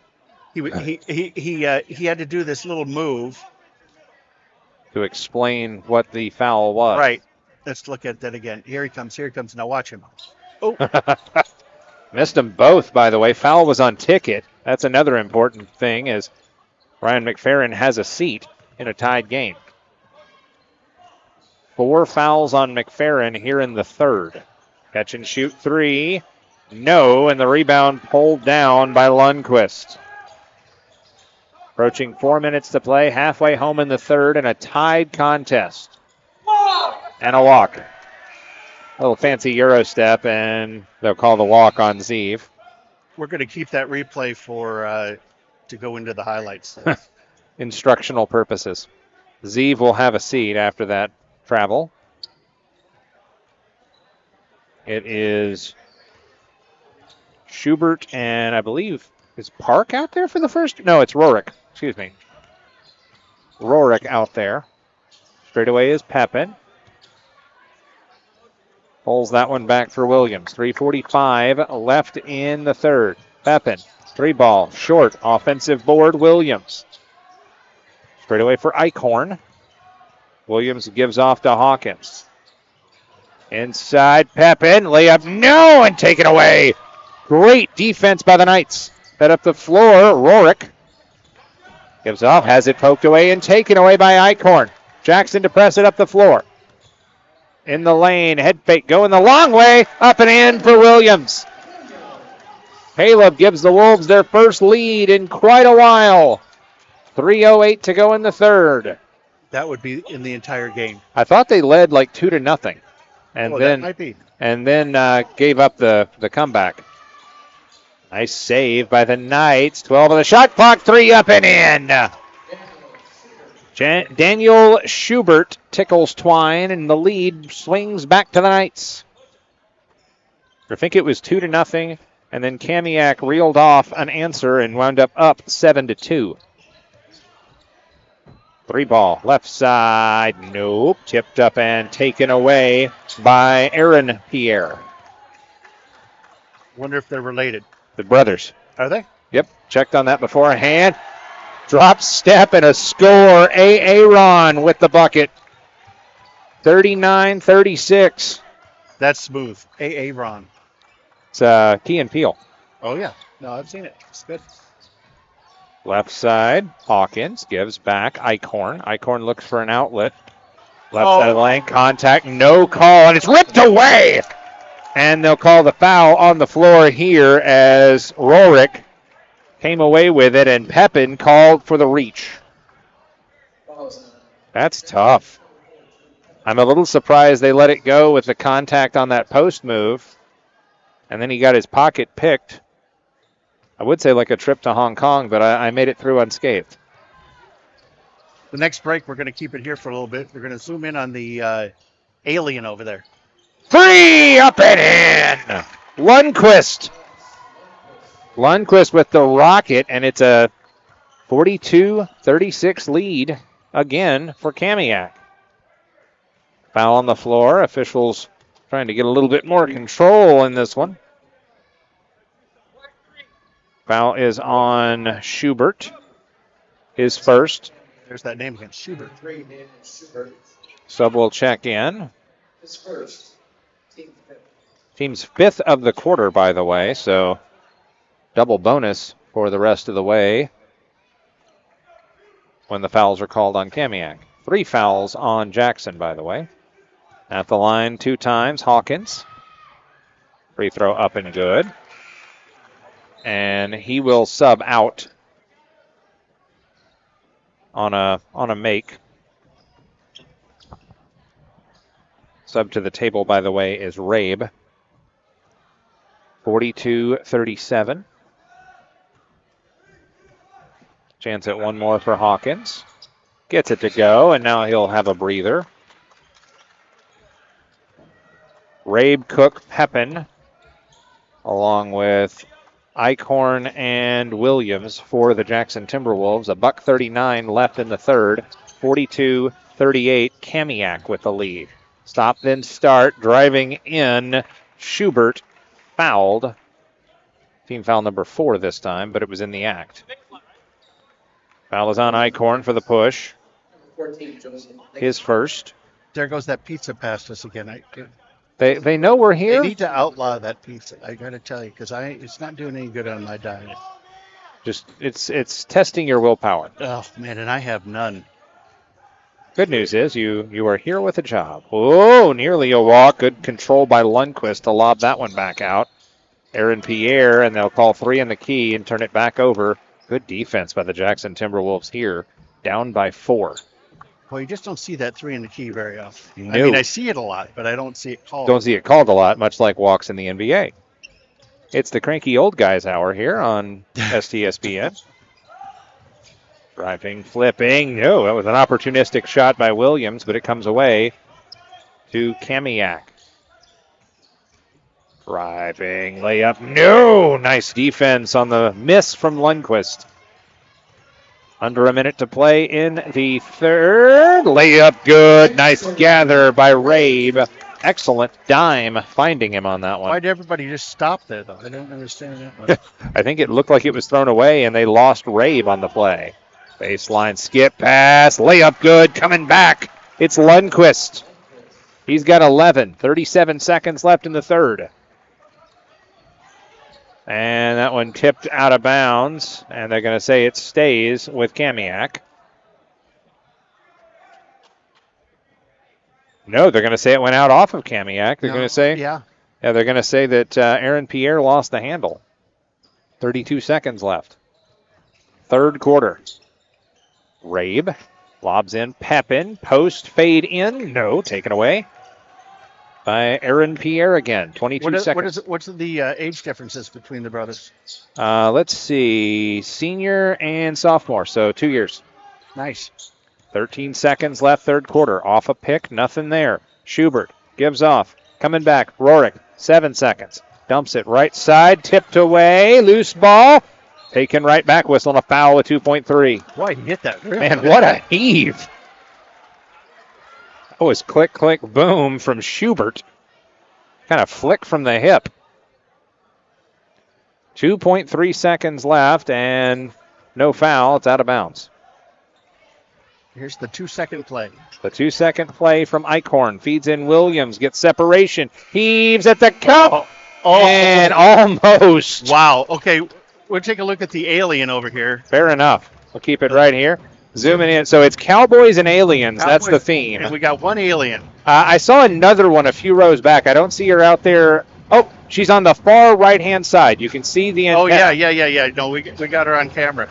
He had to do this little move to explain what the foul was. Right. Let's look at that again. Here he comes. Now watch him. Oh. Missed them both, by the way. Foul was on ticket. That's another important thing, as Ryan McFerrin has a seat in a tied game. 4 fouls on McFerrin here in the third. Catch and shoot 3. No, and the rebound pulled down by Lundquist. Approaching 4 minutes to play, halfway home in the third, and a tied contest. And a walk. A little fancy Euro step, and they'll call the walk on Zeev. We're going to keep that replay for to go into the highlights. Instructional purposes. Zeev will have a seat after that travel. It is Schubert and I believe, is Park out there for the first? No, it's Rorik. Excuse me. Rorik out there. Straight away is Pepin. Pulls that one back for Williams. 3:45 left in the third. Pepin, 3-ball, short, offensive board, Williams. Straight away for Eichhorn. Williams gives off to Hawkins. Inside, Pepin, layup, no, and taken away. Great defense by the Knights. Fed up the floor, Rorik. Gives off, has it poked away and taken away by Eichhorn. Jackson to press it up the floor. In the lane, head fake going the long way, up and in for Williams. Caleb gives the Wolves their first lead in quite a while. 3:08 to go in the third. That would be in the entire game. I thought they led like 2-0, and then that might be. And then gave up the comeback. Nice save by the Knights. 12 on the shot clock, 3 up and in. Daniel Schubert tickles Twine, and the lead swings back to the Knights. I think it was 2-0, and then Kamiak reeled off an answer and wound up 7-2. 3 ball, left side. Nope. Tipped up and taken away by Aaron Pierre. Wonder if they're related. The brothers. Are they? Yep. Checked on that beforehand. Drop step and a score. Aaron with the bucket. 39-36. That's smooth. Aaron. It's Key and Peel. Oh, yeah. No, I've seen it. It's good. Left side, Hawkins gives back Eichhorn. Eichhorn looks for an outlet. Left side of the lane, contact, no call, and it's ripped away. And they'll call the foul on the floor here as Rorik came away with it, and Pepin called for the reach. That's tough. I'm a little surprised they let it go with the contact on that post move, and then he got his pocket picked. I would say like a trip to Hong Kong, but I made it through unscathed. The next break, we're going to keep it here for a little bit. We're going to zoom in on the alien over there. 3 up and in. Lundqvist. Lundqvist with the rocket, and it's a 42-36 lead again for Kamiak. Foul on the floor. Officials trying to get a little bit more control in this one. Foul is on Schubert. His first. There's that name again, Schubert. Sub will check in. His first. Team's 5th of the quarter, by the way, so double bonus for the rest of the way when the fouls are called on Kamiak. 3 fouls on Jackson, by the way. At the line 2 times, Hawkins. Free throw up and good. And he will sub out on a make. Sub to the table, by the way, is Rabe. 42-37. Chance at one more for Hawkins. Gets it to go, and now he'll have a breather. Rabe, Cook, Pepin, along with Eichhorn and Williams for the Jackson Timberwolves. $1:39 left in the third. 42-38, Kamiak with the lead. Stop, then start. Driving in, Schubert fouled. Team foul number 4 this time, but it was in the act. Foul is on Eichhorn for the push. 14, Joseph. His first. There goes that pizza past us again. They know we're here. They need to outlaw that pizza. I got to tell you, because it's not doing any good on my diet. Just it's testing your willpower. Oh man, and I have none. Good news is you are here with a job. Oh, nearly a walk. Good control by Lundqvist to lob that one back out. Aaron Pierre, and they'll call 3 in the key and turn it back over. Good defense by the Jackson Timberwolves here, down by 4. Well, you just don't see that 3 in the key very often. No. I mean, I see it a lot, but I don't see it called. Don't see it called a lot, much like walks in the NBA. It's the cranky old guys hour here on STSPN. Driving, flipping. No, that was an opportunistic shot by Williams, but it comes away to Kamiak. Driving, layup. No! Nice defense on the miss from Lundqvist. Under a minute to play in the third. Layup good. Nice gather by Rabe. Excellent dime finding him on that one. Why did everybody just stop there, though? I don't understand that. I think it looked like it was thrown away, and they lost Rabe on the play. Baseline skip pass. Layup good. Coming back. It's Lundqvist. He's got 11. 37 seconds left in the third. And that one tipped out of bounds, and they're going to say it stays with Kamiak. No, they're going to say it went out off of Kamiak. They're going to say, yeah, they're going to say that Aaron Pierre lost the handle. 32 seconds left. Third quarter. Rabe lobs in, Pepin, post, fade in. No, taken away by Aaron Pierre again. 22 seconds. What's the age differences between the brothers? Let's see. Senior and sophomore, so 2 years. Nice. 13 seconds left, third quarter. Off a pick, nothing there. Schubert gives off. Coming back, Rorik, 7 seconds. Dumps it right side, tipped away, loose ball. taken right back, whistling a foul with 2.3. Boy, he hit that. Man, what a heave. That was click, click, boom from Schubert. Kind of flick from the hip. 2.3 seconds left and no foul. It's out of bounds. Here's the 2-second play. The 2-second play from Eichhorn. Feeds in Williams. Gets separation. Heaves at the cup. And almost. Wow. Okay, we'll take a look at the alien over here. Fair enough. We'll keep it right here. Zooming in. So it's Cowboys and aliens. That's the theme. And we got one alien. I saw another one a few rows back. I don't see her out there. Oh, she's on the far right-hand side. You can see the antenna. Oh, yeah. No, we got her on camera.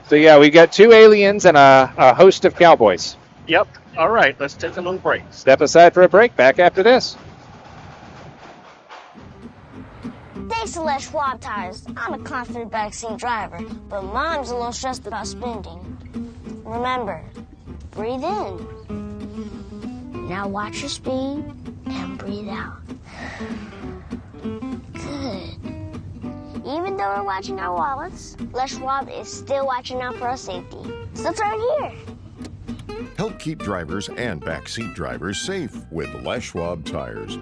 So, yeah, we got 2 aliens and a host of Cowboys. Yep. All right, let's take a little break. Step aside for a break. Back after this. Thanks to Les Schwab Tires, I'm a confident backseat driver, but Mom's a little stressed about spending. Remember, breathe in. Now watch your speed and breathe out. Good. Even though we're watching our wallets, Les Schwab is still watching out for our safety. So turn here. Help keep drivers and backseat drivers safe with Les Schwab Tires.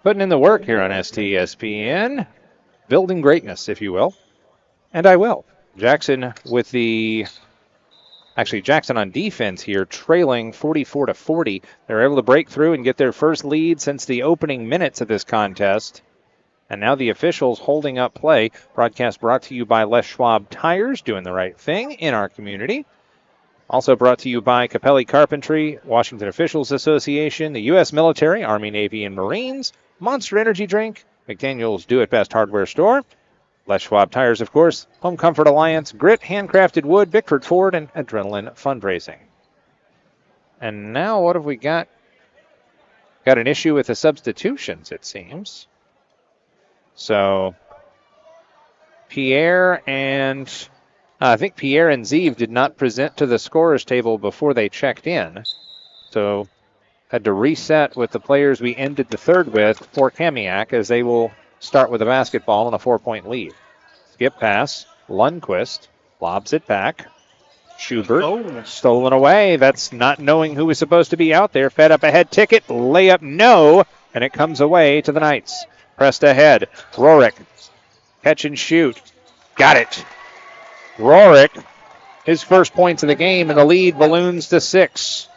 Putting in the work here on STSPN. Building greatness, if you will. And I will. Jackson with the... Actually, Jackson on defense here, trailing 44-40. They're able to break through and get their first lead since the opening minutes of this contest. And now the officials holding up play. Broadcast brought to you by Les Schwab Tires, doing the right thing in our community. Also brought to you by Capelli Carpentry, Washington Officials Association, the U.S. Military, Army, Navy, and Marines, Monster Energy Drink, McDaniel's Do It Best Hardware Store, Les Schwab Tires, of course, Home Comfort Alliance, Grit, Handcrafted Wood, Bickford Ford, and Adrenaline Fundraising. And now what have we got? Got an issue with the substitutions, it seems. So Pierre and I think Pierre and Zeev did not present to the scorer's table before they checked in. So had to reset with the players we ended the third with for Kamiak, as they will start with a basketball and a 4-point lead. Skip pass. Lundquist lobs it back. Schubert stolen away. That's not knowing who was supposed to be out there. Fed up ahead ticket. Layup no. And it comes away to the Knights. Pressed ahead. Rorik. Catch and shoot. Got it. Rorik, his first points of the game, and the lead balloons to 6.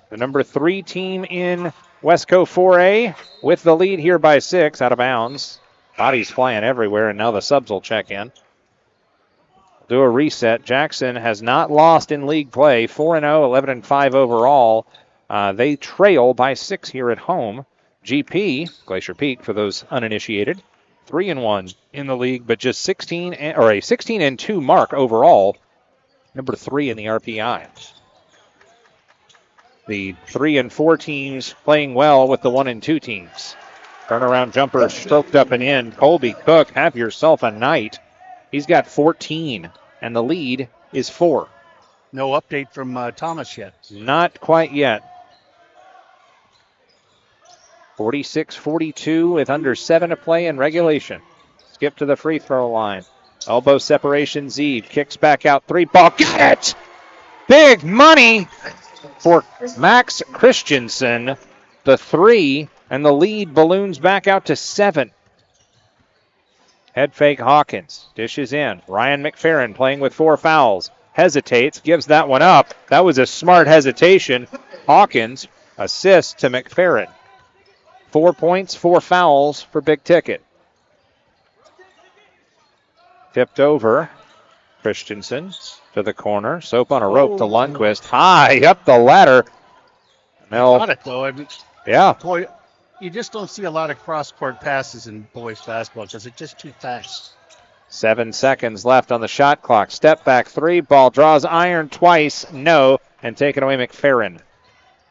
The number 3 team in Westco 4A with the lead here by 6, out of bounds. Bodies flying everywhere, and now the subs will check in. Do a reset. Jackson has not lost in league play. 4-0, 11-5 overall. They trail by 6 here at home. GP, Glacier Peak, for those uninitiated, 3-1 in the league, but just 16-2 mark overall. Number 3 in the RPI. The 3 and 4 teams playing well with the 1 and 2 teams. Turnaround jumper stroked up and in. Colby Cook, have yourself a night. He's got 14, and the lead is 4. No update from Thomas yet. Not quite yet. 46-42 with under 7 to play in regulation. Skip to the free throw line. Elbow separation. Zeev kicks back out. 3-ball. Got it! Big money for Max Christensen. The 3, and the lead balloons back out to 7. Head fake Hawkins. Dishes in. Ryan McFerrin playing with 4 fouls. Hesitates. Gives that one up. That was a smart hesitation. Hawkins assist to McFerrin. 4 points, 4 fouls for Big Ticket. Tipped over. Christensen to the corner. Soap on a rope to Lundquist. High up the ladder. Got it, though. I mean, yeah. Boy, you just don't see a lot of cross-court passes in boys basketball because it's just too fast. 7 seconds left on the shot clock. Step back 3. Ball draws iron twice. No. And taken away McFerrin.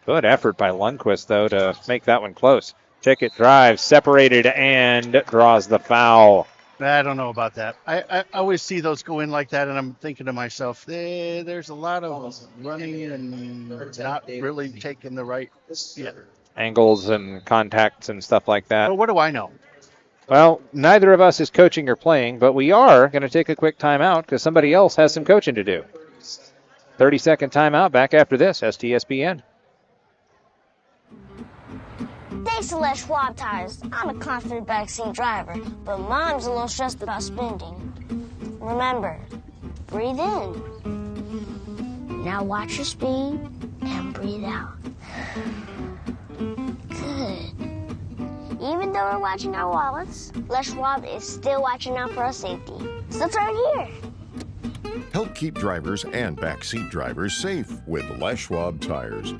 Good effort by Lundquist, though, to make that one close. Ticket drives, separated, and draws the foul. I don't know about that. I always see those go in like that, and I'm thinking to myself, there's a lot of running and not really taking the right Angles and contacts and stuff like that. Well, what do I know? Well, neither of us is coaching or playing, but we are going to take a quick timeout because somebody else has some coaching to do. 30-second timeout. Back after this, STSPN. Thanks to Les Schwab Tires, I'm a confident backseat driver, but Mom's a little stressed about spending. Remember, breathe in. Now watch your speed and breathe out. Good. Even though we're watching our wallets, Les Schwab is still watching out for our safety. So turn here. Help keep drivers and backseat drivers safe with Les Schwab Tires.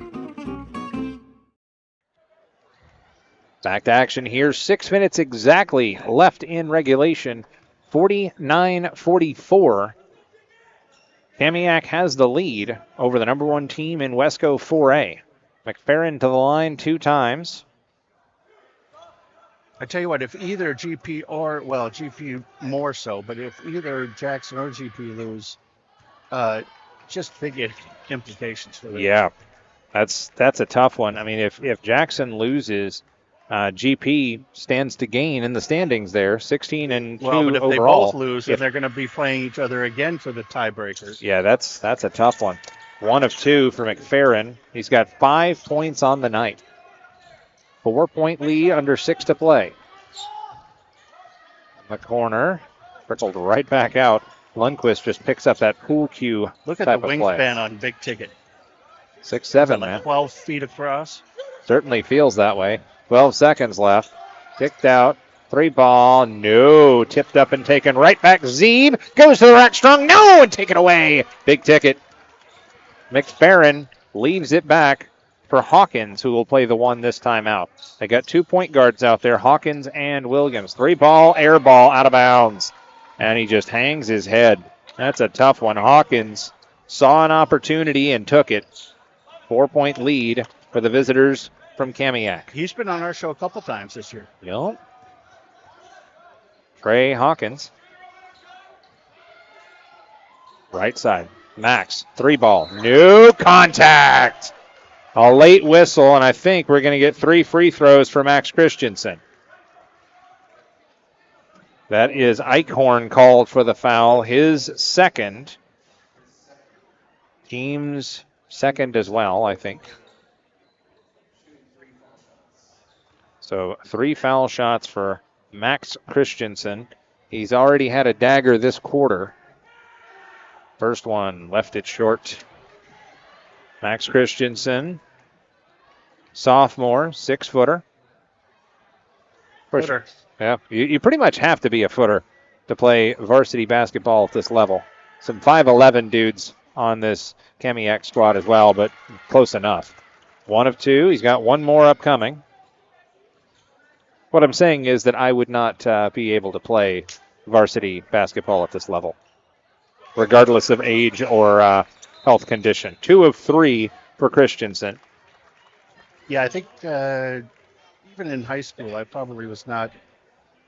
Back to action here. 6 minutes exactly left in regulation. 49-44. Kamiak has the lead over the number one team in Wesco 4A. McFerrin to the line 2 times. I tell you what, if either GP or, well, GP more so, but if either Jackson or GP lose, just big implications for them. Yeah, that's a tough one. I mean, if Jackson loses, GP stands to gain in the standings there, 16 and 2 well, but if overall. they both lose, then they're going to be playing each other again for the tiebreakers. Yeah, that's a tough one. 1 of 2 for McFerrin. He's got 5 points on the night. 4-point lead, under 6 to play. The corner, trickled right back out. Lundquist just picks up that pool cue. Look at type the of play. wingspan on Big Ticket. 6'7", man. 12 feet across. Certainly feels that way. 12 seconds left. Kicked out. 3 ball. No. Tipped up and taken right back. Zeeb goes to the rack strong. No. And taken away. Big Ticket. McFerrin leaves it back for Hawkins, who will play the 1 this time out. They got 2 point guards out there, Hawkins and Williams. 3 ball, air ball, out of bounds. And he just hangs his head. That's a tough one. Hawkins saw an opportunity and took it. 4-point lead for the visitors from Kamiak. He's been on our show a couple times this year. Yep. Trey Hawkins. Right side. Max, 3 ball. No contact. A late whistle, and I think we're going to get 3 free throws for Max Christensen. That is Eichhorn called for the foul, his second. Team's second as well, I think. So 3 foul shots for Max Christensen. He's already had a dagger this quarter. First one left it short. Max Christensen, sophomore, 6-footer. Footer. Yeah, you pretty much have to be a footer to play varsity basketball at this level. Some 5'11" dudes on this Kamiak squad as well, but close enough. 1 of 2. He's got 1 more upcoming. What I'm saying is that I would not be able to play varsity basketball at this level, regardless of age or health condition. 2 of 3 for Christensen. Yeah, I think even in high school, I probably was not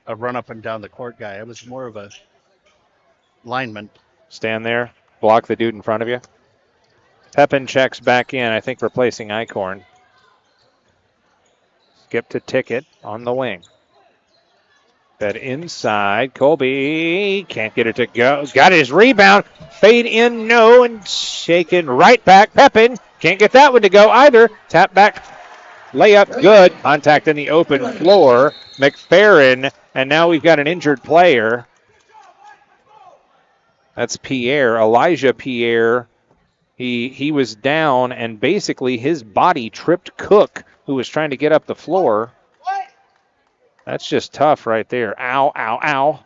a run up and down the court guy. I was more of a lineman. Stand there, block the dude in front of you. Pepin checks back in, I think replacing Eichhorn. Skip to Ticket on the wing. Fed inside. Colby can't get it to go. Got his rebound. Fade in, no, and shaken right back. Pepin can't get that one to go either. Tap back. Layup good. Contact in the open floor. McFerrin, and now we've got an injured player. That's Pierre, Elijah Pierre. He was down, and basically his body tripped Cook, who was trying to get up the floor. That's just tough right there. Ow, ow, ow.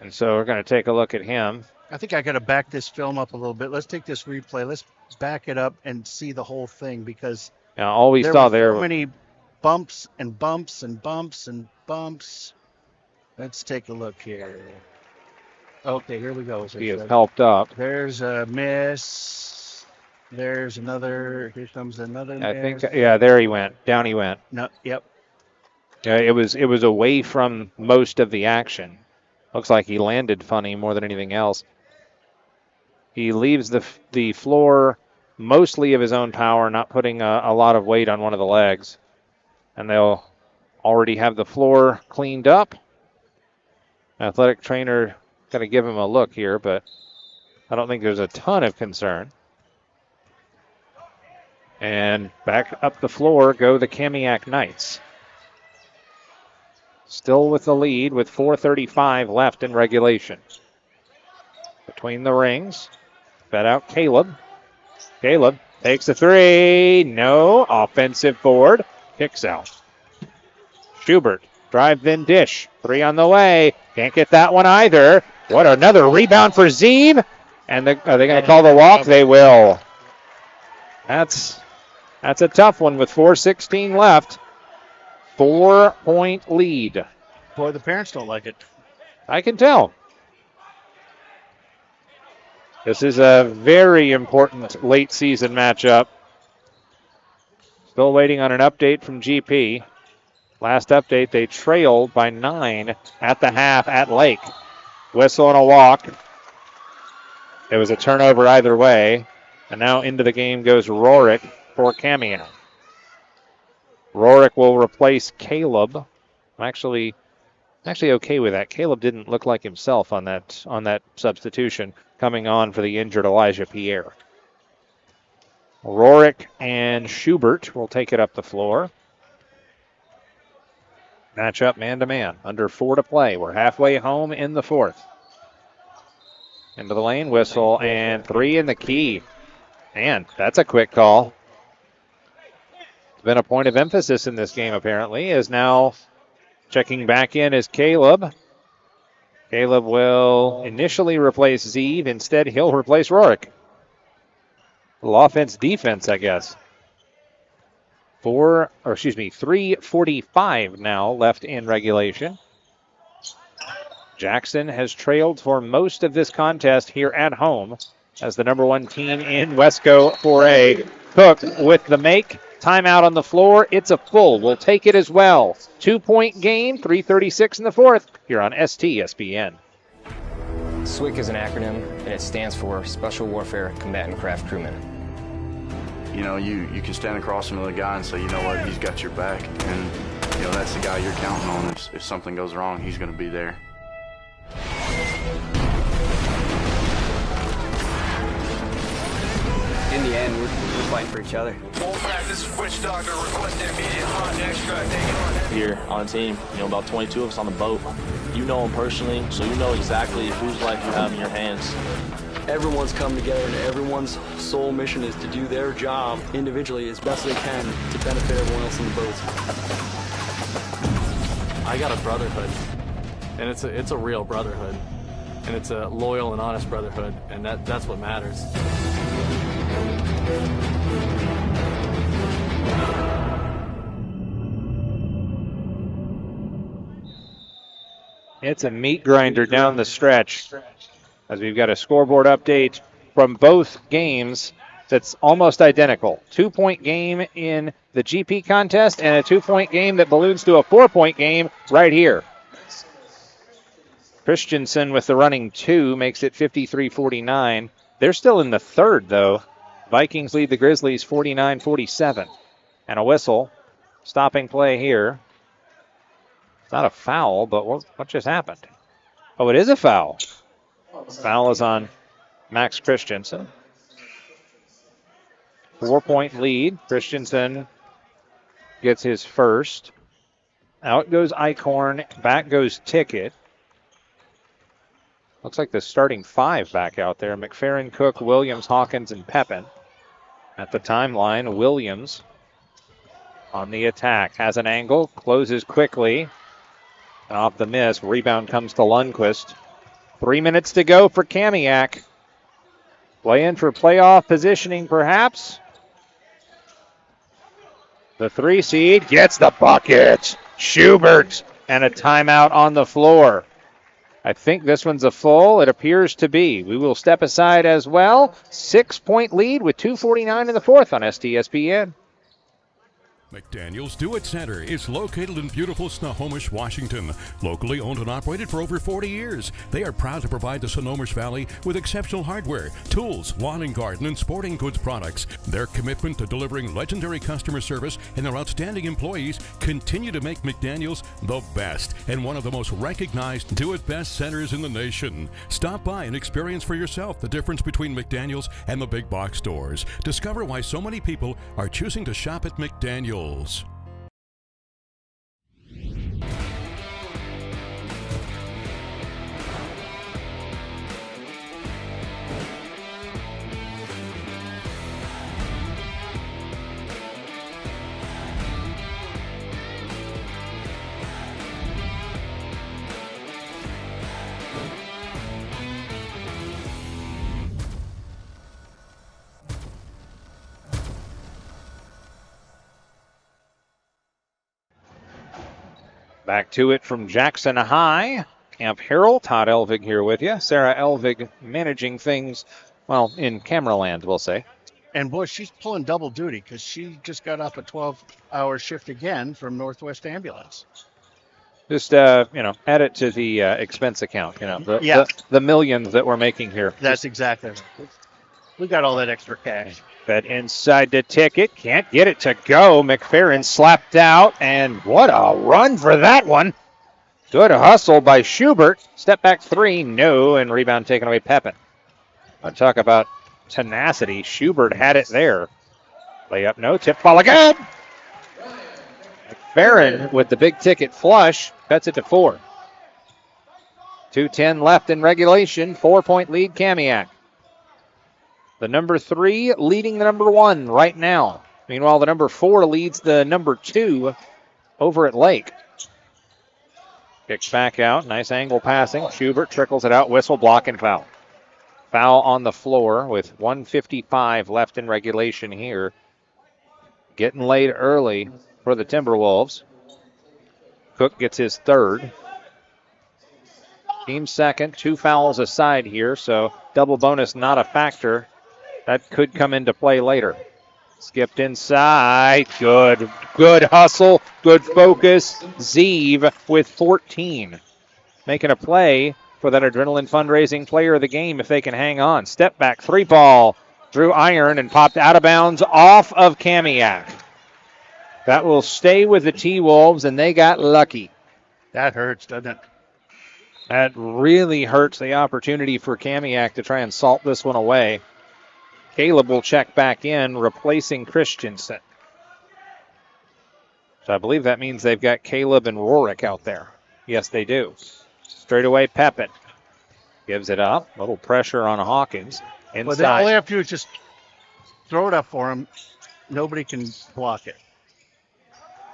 And so we're going to take a look at him. I think I got to back this film up a little bit. Let's take this replay. Let's back it up and see the whole thing, because now all we saw there were so many bumps and bumps and bumps and bumps. Let's take a look here. Okay, here we go. He is helped up. There's a miss. There's another. Here comes another. I think, yeah, there he went. Down he went. No, yep. It was away from most of the action. Looks like he landed funny more than anything else. He leaves the floor mostly of his own power, not putting a lot of weight on one of the legs. And they'll already have the floor cleaned up. Athletic trainer going to give him a look here, but I don't think there's a ton of concern. And back up the floor go the Kamiak Knights. Still with the lead with 4:35 left in regulation. Between the rings, fed out Caleb. Caleb takes a three. No. Offensive board. Kicks out. Schubert, drive, then dish. Three on the way. Can't get that one either. What another rebound for Zeeb. And are they going to call the walk? They will. That's a tough one with 4:16 left. 4-point lead. Boy, the parents don't like it. I can tell. This is a very important late season matchup. Still waiting on an update from GP. Last update, they trailed by 9 at the half at Lake. Whistle and a walk. It was a turnover either way. And now into the game goes Rorick for Kamiak. Rorick will replace Caleb. I'm actually okay with that. Caleb didn't look like himself on that substitution, coming on for the injured Elijah Pierre. Rorick and Schubert will take it up the floor. Matchup man-to-man. Under 4 to play. We're halfway home in the fourth. Into the lane, whistle, and 3 in the key. And that's a quick call. It's been a point of emphasis in this game, apparently, as now checking back in is Caleb. Caleb will initially replace Zeev. Instead, he'll replace Rorick. A little offense-defense, I guess. 3:45 now left in regulation. Jackson has trailed for most of this contest here at home as the number 1 team in Wesco 4A. Cook with the make. Timeout on the floor. It's a full. We'll take it as well. 2-point game, 3:36 in the fourth, here on STSPN. SWCC is an acronym, and it stands for Special Warfare Combatant Craft Crewman. You know, you can stand across from the guy and say, you know what, he's got your back. And, you know, that's the guy you're counting on. If something goes wrong, he's going to be there. In the end, we're fighting for each other. Here on the team, about 22 of us on the boat. You know them personally, so you know exactly whose life you have in your hands. Everyone's come together and everyone's sole mission is to do their job individually as best they can to benefit everyone else in the boats. I got a brotherhood, and it's a real brotherhood, and it's a loyal and honest brotherhood, and that's what matters. It's a meat grinder down the stretch as we've got a scoreboard update from both games that's almost identical. 2-point game in the GP contest and a 2-point game that balloons to a 4-point game right here. Christensen with the running 2 makes it 53-49. They're still in the third, though. Vikings lead the Grizzlies 49-47. And a whistle. Stopping play here. It's not a foul, but what just happened? Oh, it is a foul. Foul is on Max Christensen. 4-point lead. Christensen gets his first. Out goes Eichhorn. Back goes Ticket. Looks like the starting 5 back out there. McFerrin, Cook, Williams, Hawkins, and Pepin. At the timeline, Williams on the attack. Has an angle. Closes quickly. And off the miss. Rebound comes to Lundquist. 3 minutes to go for Kamiak. Play in for playoff positioning, perhaps. The 3 seed gets the bucket. Schubert. And a timeout on the floor. I think this one's a full. It appears to be. We will step aside as well. 6-point lead with 2:49 in the fourth on STSPN. McDaniel's Do-It Center is located in beautiful Snohomish, Washington. Locally owned and operated for over 40 years, they are proud to provide the Snohomish Valley with exceptional hardware, tools, lawn and garden, and sporting goods products. Their commitment to delivering legendary customer service and their outstanding employees continue to make McDaniel's the best and one of the most recognized Do-It-Best centers in the nation. Stop by and experience for yourself the difference between McDaniel's and the big box stores. Discover why so many people are choosing to shop at McDaniel's. Back to it from Jackson High. Camp Harrell, Todd Elvig here with you. Sarah Elvig managing things, well, in camera land, we'll say. And boy, she's pulling double duty because she just got off a 12-hour shift again from Northwest Ambulance. Just, add it to the expense account, the millions that we're making here. That's exactly right. We got all that extra cash. That inside the ticket, can't get it to go. McFerrin slapped out, and what a run for that one. Good hustle by Schubert. Step back three, no, and rebound taken away Pepin. I'll talk about tenacity. Schubert had it there. Layup, no, tip ball again. McFerrin with the big ticket flush, cuts it to 4. 2:10 left in regulation, 4-point lead Kamiak. The number 3 leading the number 1 right now. Meanwhile, the number 4 leads the number 2 over at Lake. Kicks back out. Nice angle passing. Schubert trickles it out. Whistle, block, and foul. Foul on the floor with 1:55 left in regulation here. Getting late early for the Timberwolves. Cook gets his third. Team second. 2 fouls aside here, so double bonus not a factor. That could come into play later. Skipped inside. Good hustle. Good focus. Zeev with 14. Making a play for that adrenaline fundraising player of the game if they can hang on. Step back 3 ball. Drew iron and popped out of bounds off of Kamiak. That will stay with the T-Wolves, and they got lucky. That hurts, doesn't it? That really hurts the opportunity for Kamiak to try and salt this one away. Caleb will check back in, replacing Christensen. So I believe that means they've got Caleb and Rorik out there. Yes, they do. Straight away, Pepin gives it up. A little pressure on Hawkins. Inside. Well, all they have to do is just throw it up for him. Nobody can block it.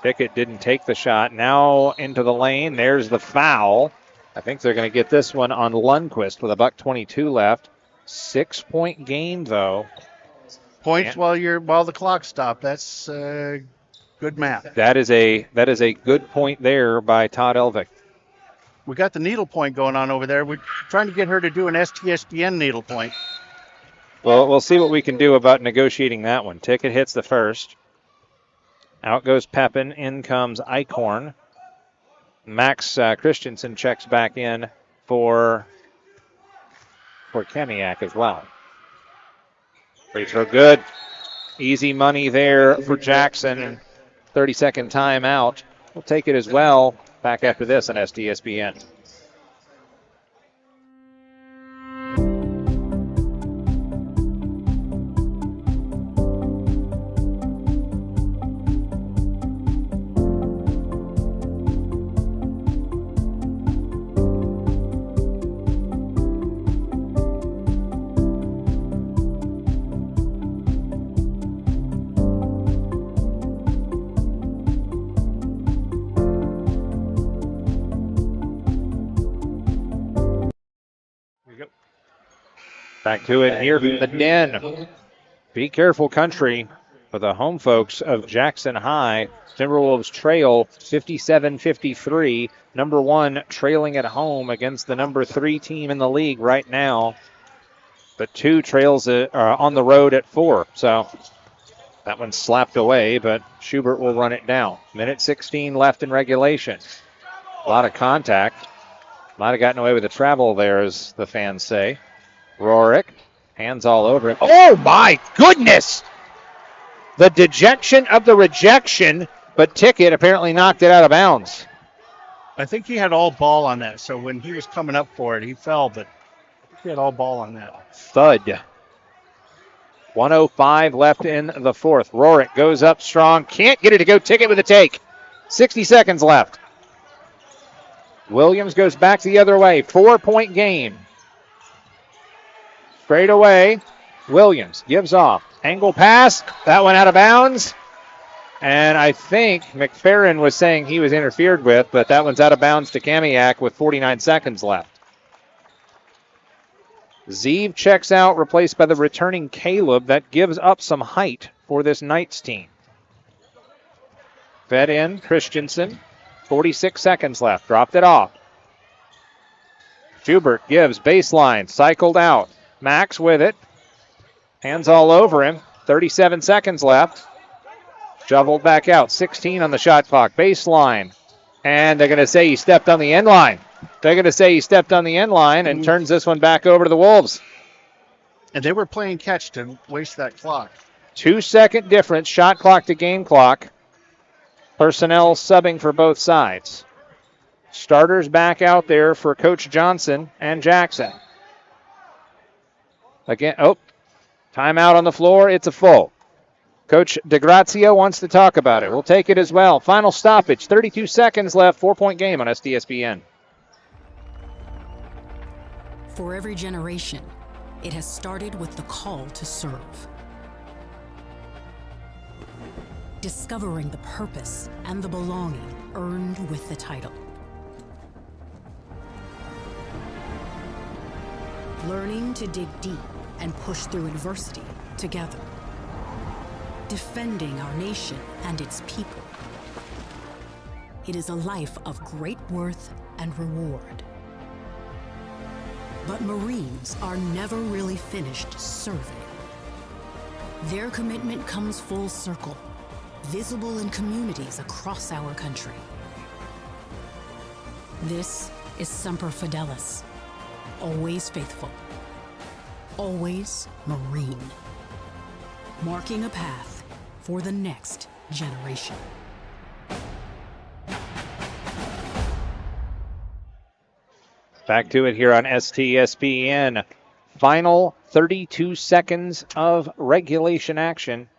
Pickett didn't take the shot. Now into the lane. There's the foul. I think they're going to get this one on Lundquist with $1:22 left. 6-point game, though. Points while the clock stopped. That's good math. That is a good point there by Todd Elvig. We got the needle point going on over there. We're trying to get her to do an STSPN needle point. Well, we'll see what we can do about negotiating that one. Ticket hits the first. Out goes Pepin. In comes Eichhorn. Max Christensen checks back in for Kamiak as well. Free throw good. Easy money there for Jackson. 30-second timeout. We'll take it as well. Back after this on STSPN. Back to it here from the Den. Be careful, country. for the home folks of Jackson High. Timberwolves trail 57-53. Number 1 trailing at home against the number 3 team in the league right now. But 2 trails on the road at 4. So that one's slapped away, but Schubert will run it down. Minute 16 left in regulation. A lot of contact. Might have gotten away with the travel there, as the fans say. Rorick, hands all over him. Oh, my goodness! The dejection of the rejection, but Ticket apparently knocked it out of bounds. I think he had all ball on that, so when he was coming up for it, he fell, but he had all ball on that. Thud. 1:05 left in the fourth. Rorick goes up strong. Can't get it to go. Ticket with a take. 60 seconds left. Williams goes back the other way. 4-point game. Straight away. Williams gives off. Angle pass. That one out of bounds. And I think McFerrin was saying he was interfered with, but that one's out of bounds to Kamiak with 49 seconds left. Zeev checks out, replaced by the returning Caleb. That gives up some height for this Knights team. Fed in, Christensen. 46 seconds left. Dropped it off. Schubert gives baseline. Cycled out. Max with it. Hands all over him. 37 seconds left. Shoveled back out. 16 on the shot clock. Baseline. And they're going to say he stepped on the end line. They're going to say he stepped on the end line and turns this one back over to the Wolves. And they were playing catch to waste that clock. 2-second difference, shot clock to game clock. Personnel subbing for both sides. Starters back out there for Coach Johnson and Jackson. Again, timeout on the floor. It's a full. Coach DeGrazia wants to talk about it. We'll take it as well. Final stoppage, 32 seconds left, 4-point game on STSPN. For every generation, it has started with the call to serve. Discovering the purpose and the belonging earned with the title. Learning to dig deep and push through adversity together. Defending our nation and its people. It is a life of great worth and reward. But Marines are never really finished serving. Their commitment comes full circle, visible in communities across our country. This is Semper Fidelis, always faithful, always Marine, marking a path for the next generation. Back to it here on STSPN. Final 32 seconds of regulation action.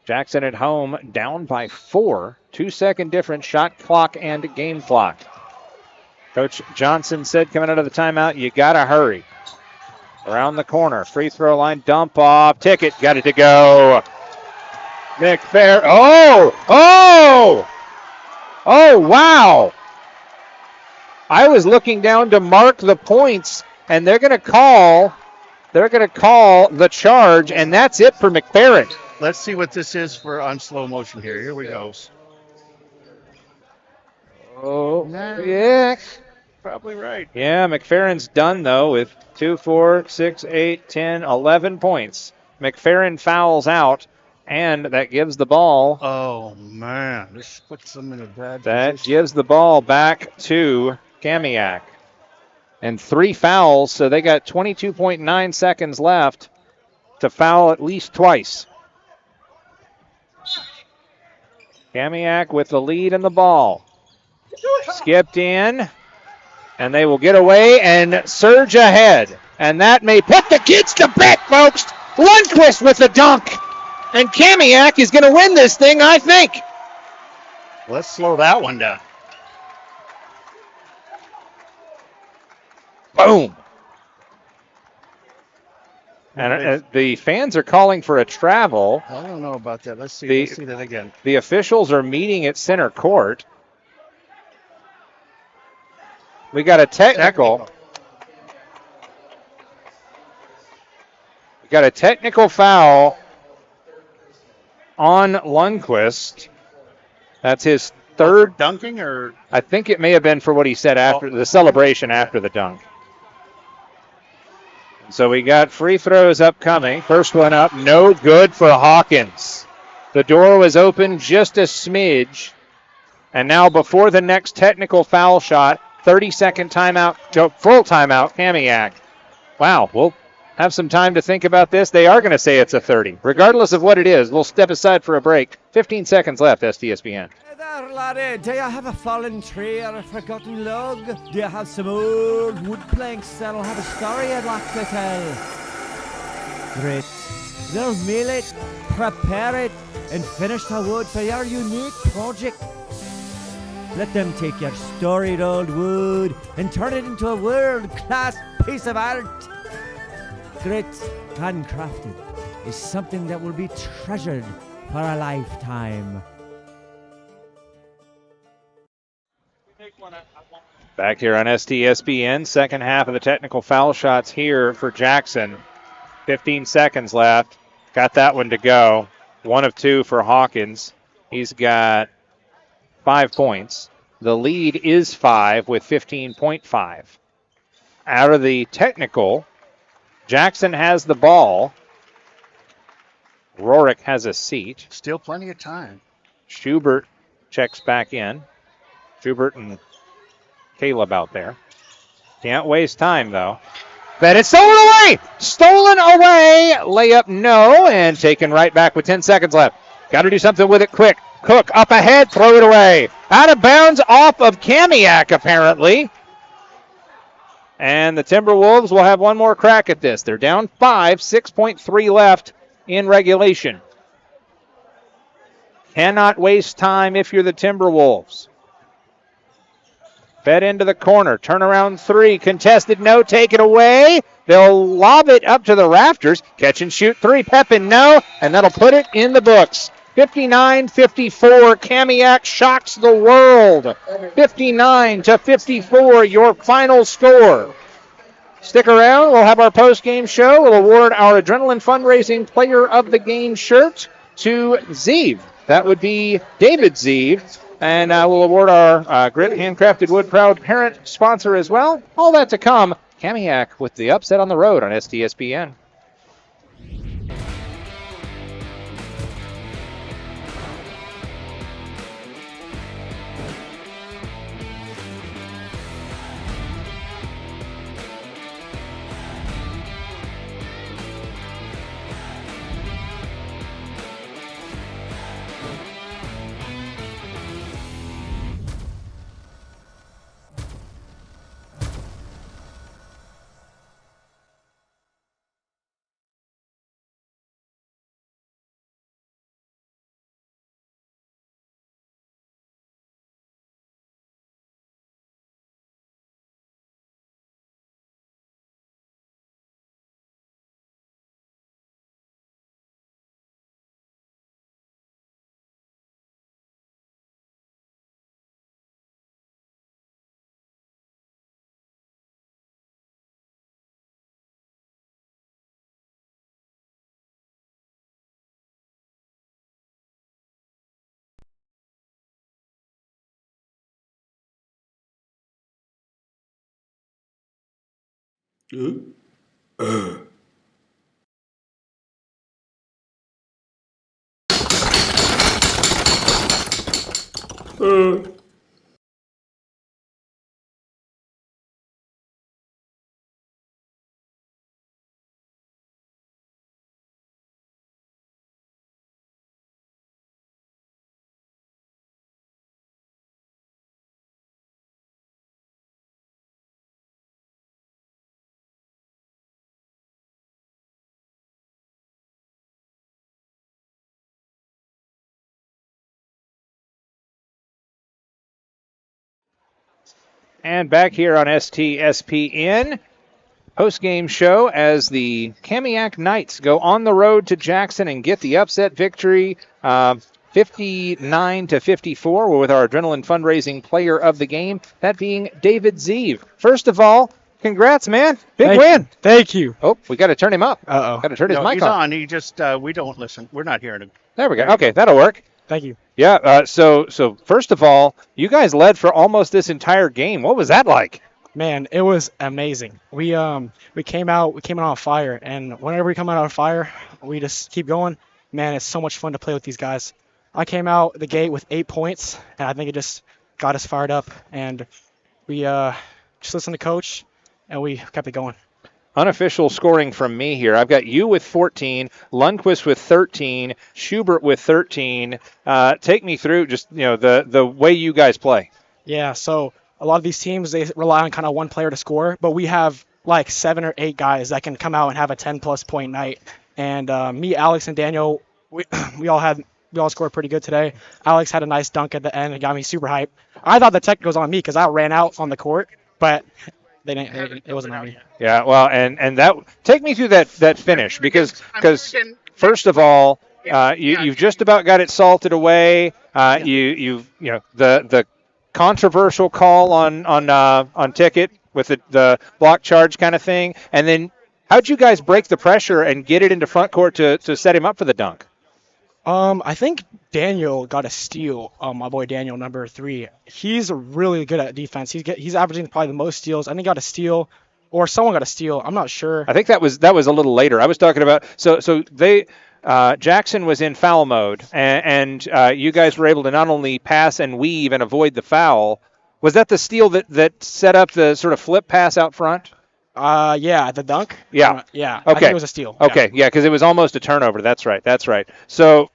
Jackson at home down by 4. 2-second difference, shot clock and game clock. Coach Johnson said coming out of the timeout, you got to hurry. Around the corner, free throw line, dump off. Ticket, got it to go. McFerrin. Oh, wow. I was looking down to mark the points, and they're going to call the charge, and that's it for McFerrin. Let's see what this is for on slow motion here. Here we go. Oh, yeah. Probably right. Yeah, McFerrin's done, though, with 2, 4, 6, 8, 10, 11 points. McFerrin fouls out, and that gives the ball. Oh, man. This puts them in a bad That position. gives the ball back to Kamiak. And 3 fouls, so they got 22.9 seconds left to foul at least twice. Kamiak with the lead and the ball. Skipped in, and they will get away and surge ahead. And that may put the kids to bed, folks. Lundquist with the dunk. And Kamiak is going to win this thing, I think. Let's slow that one down. Boom. And the fans are calling for a travel. I don't know about that. Let's see that again. The officials are meeting at center court. We got a technical. We got a technical foul on Lundqvist. That's his third. Dunking, or? I think it may have been for what he said after the celebration after the dunk. So we got free throws upcoming. First one up, no good for Hawkins. The door was open just a smidge. And now before the next technical foul shot, 30-second timeout, full timeout, Kamiak. Wow, we'll have some time to think about this. They are going to say it's a 30. Regardless of what it is, we'll step aside for a break. 15 seconds left, STSPN. Hey there, laddie. Do you have a fallen tree or a forgotten log? Do you have some old wood planks that'll have a story I'd like to tell? Great. They'll mill it, prepare it, and finish the wood for your unique project. Let them take your storied old wood and turn it into a world-class piece of art. Grit, handcrafted, is something that will be treasured for a lifetime. Back here on STSPN, second half of the technical foul shots here for Jackson. 15 seconds left. Got that one to go. 1 of 2 for Hawkins. He's got 5 points. The lead is 5 with 15.5. Out of the technical, Jackson has the ball. Rorick has a seat. Still plenty of time. Schubert checks back in. Schubert and Caleb out there. Can't waste time, though. But it's stolen away! Stolen away! Layup, no, and taken right back with 10 seconds left. Got to do something with it quick. Cook up ahead, throw it away. Out of bounds off of Kamiak, apparently. And the Timberwolves will have one more crack at this. They're down 5, 6.3 left in regulation. Cannot waste time if you're the Timberwolves. Fed into the corner, turnaround 3, contested, no, take it away. They'll lob it up to the rafters, catch and shoot 3, Pepin, no, and that'll put it in the books. 59-54, Kamiak shocks the world. 59-54, your final score. Stick around, we'll have our post-game show. We'll award our Adrenaline Fundraising Player of the Game shirt to Zeev. That would be David Zeev. And we'll award our Grit Handcrafted Wood Proud parent sponsor as well. All that to come. Kamiak with the upset on the road on STSPN. And back here on STSPN, post-game show as the Kamiak Knights go on the road to Jackson and get the upset victory, 59-54. We're with our Adrenaline Fundraising Player of the Game, that being David Zeev. First of all, Congrats, man. Big Thank win. you. Thank you. Oh, we got to turn him up. Uh-oh. Got to turn his mic he's on. on. He just, we don't listen. We're not hearing him. There we go. Okay, that'll work. Thank you. Yeah, so first of all, you guys led for almost this entire game. What was that like? Man, it was amazing. We came out on fire, and whenever we come out on fire, we just keep going. Man, it's so much fun to play with these guys. I came out the gate with 8 points, and I think it just got us fired up, and we just listened to coach, and we kept it going. Unofficial scoring from me here. I've got you with 14, Lundqvist with 13, Schubert with 13. Take me through just the way you guys play. Yeah, so a lot of these teams, they rely on kind of one player to score, but we have like 7 or 8 guys that can come out and have a 10-plus point night. And me, Alex, and Daniel, we all scored pretty good today. Alex had a nice dunk at the end and got me super hyped. I thought the technical was on me because I ran out on the court, but they didn't. It wasn't on me. Yeah, well, and that take me through that finish because first of all, you've just about got it salted away. The controversial call on Ticket with the block charge kind of thing, and then how'd you guys break the pressure and get it into front court to set him up for the dunk? I think Daniel got a steal. My boy Daniel, number 3. He's really good at defense. He's averaging probably the most steals. I think he got a steal, or someone got a steal. I'm not sure. I think that was a little later. I was talking about so they Jackson was in foul mode, and you guys were able to not only pass and weave and avoid the foul. Was that the steal that set up the sort of flip pass out front? Yeah, the dunk. Yeah. Yeah. Okay. I think it was a steal. Okay. Yeah, because it was almost a turnover. That's right. So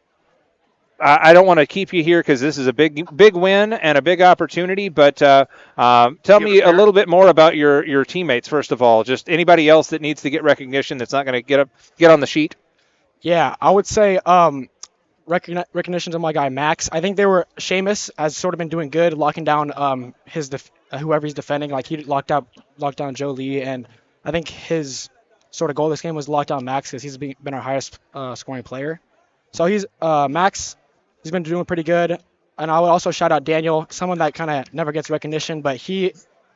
I don't want to keep you here because this is a big win and a big opportunity. But tell me a little bit more about your teammates. First of all, just anybody else that needs to get recognition that's not going to get on the sheet. Yeah, I would say recognition to my guy Max. I think Seamus has sort of been doing good, locking down whoever he's defending. Like he locked down Joe Lee, and I think his sort of goal this game was lock down Max because he's been our highest scoring player. So he's Max. He's been doing pretty good. And I would also shout out Daniel, someone that kind of never gets recognition, but he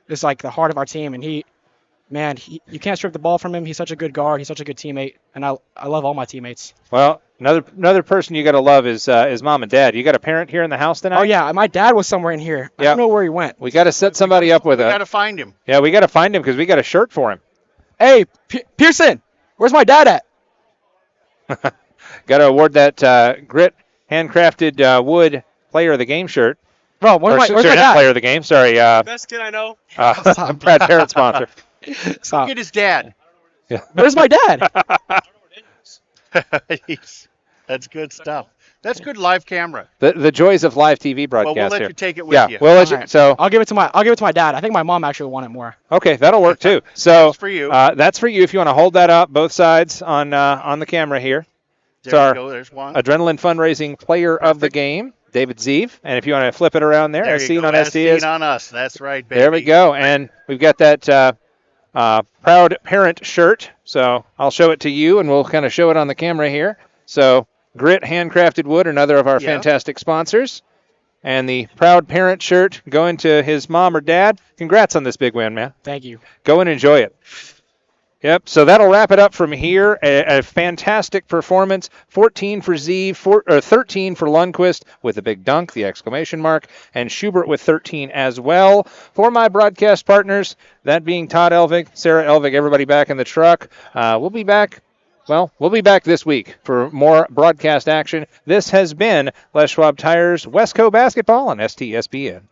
is like the heart of our team. And you can't strip the ball from him. He's such a good guard. He's such a good teammate. And I love all my teammates. Well, another person you got to love is mom and dad. You got a parent here in the house tonight? Oh, yeah. My dad was somewhere in here. I don't know where he went. We got to set somebody up with We got to find him. Yeah, we got to find him because we got a shirt for him. Hey, Pearson, where's my dad at? Got to award that Grit handcrafted wood player of the game shirt. Bro, where's my dad? Player of the game. Sorry. Best kid I know. Brad Parrott sponsor. Look at his dad. Yeah. Where's my dad? That's good stuff. That's good live camera. The joys of live TV broadcast. Well, we'll let here. you take it with you. We'll let you. Right. So I'll give it to my dad. I think my mom actually wanted more. Okay, that'll work too. So that's for you. That's for you if you want to hold that up, both sides on the camera here. It's our There's one. Adrenaline fundraising player of the game, David Zeev. And if you want to flip it around there, as seen on as STS. seen on us. That's right, baby. There we go. And we've got that proud parent shirt. So I'll show it to you, and we'll kind of show it on the camera here. So Grit Handcrafted Wood, another of our fantastic sponsors. And the proud parent shirt going to his mom or dad. Congrats on this big win, man. Thank you. Go and enjoy it. Yep, so that'll wrap it up from here. A fantastic performance. 14 for Zeev, 13 for Lundqvist with a big dunk, the exclamation mark, and Schubert with 13 as well. For my broadcast partners, that being Todd Elvig, Sarah Elvig, everybody back in the truck. We'll be back this week for more broadcast action. This has been Les Schwab Tires Westco Basketball on STSPN.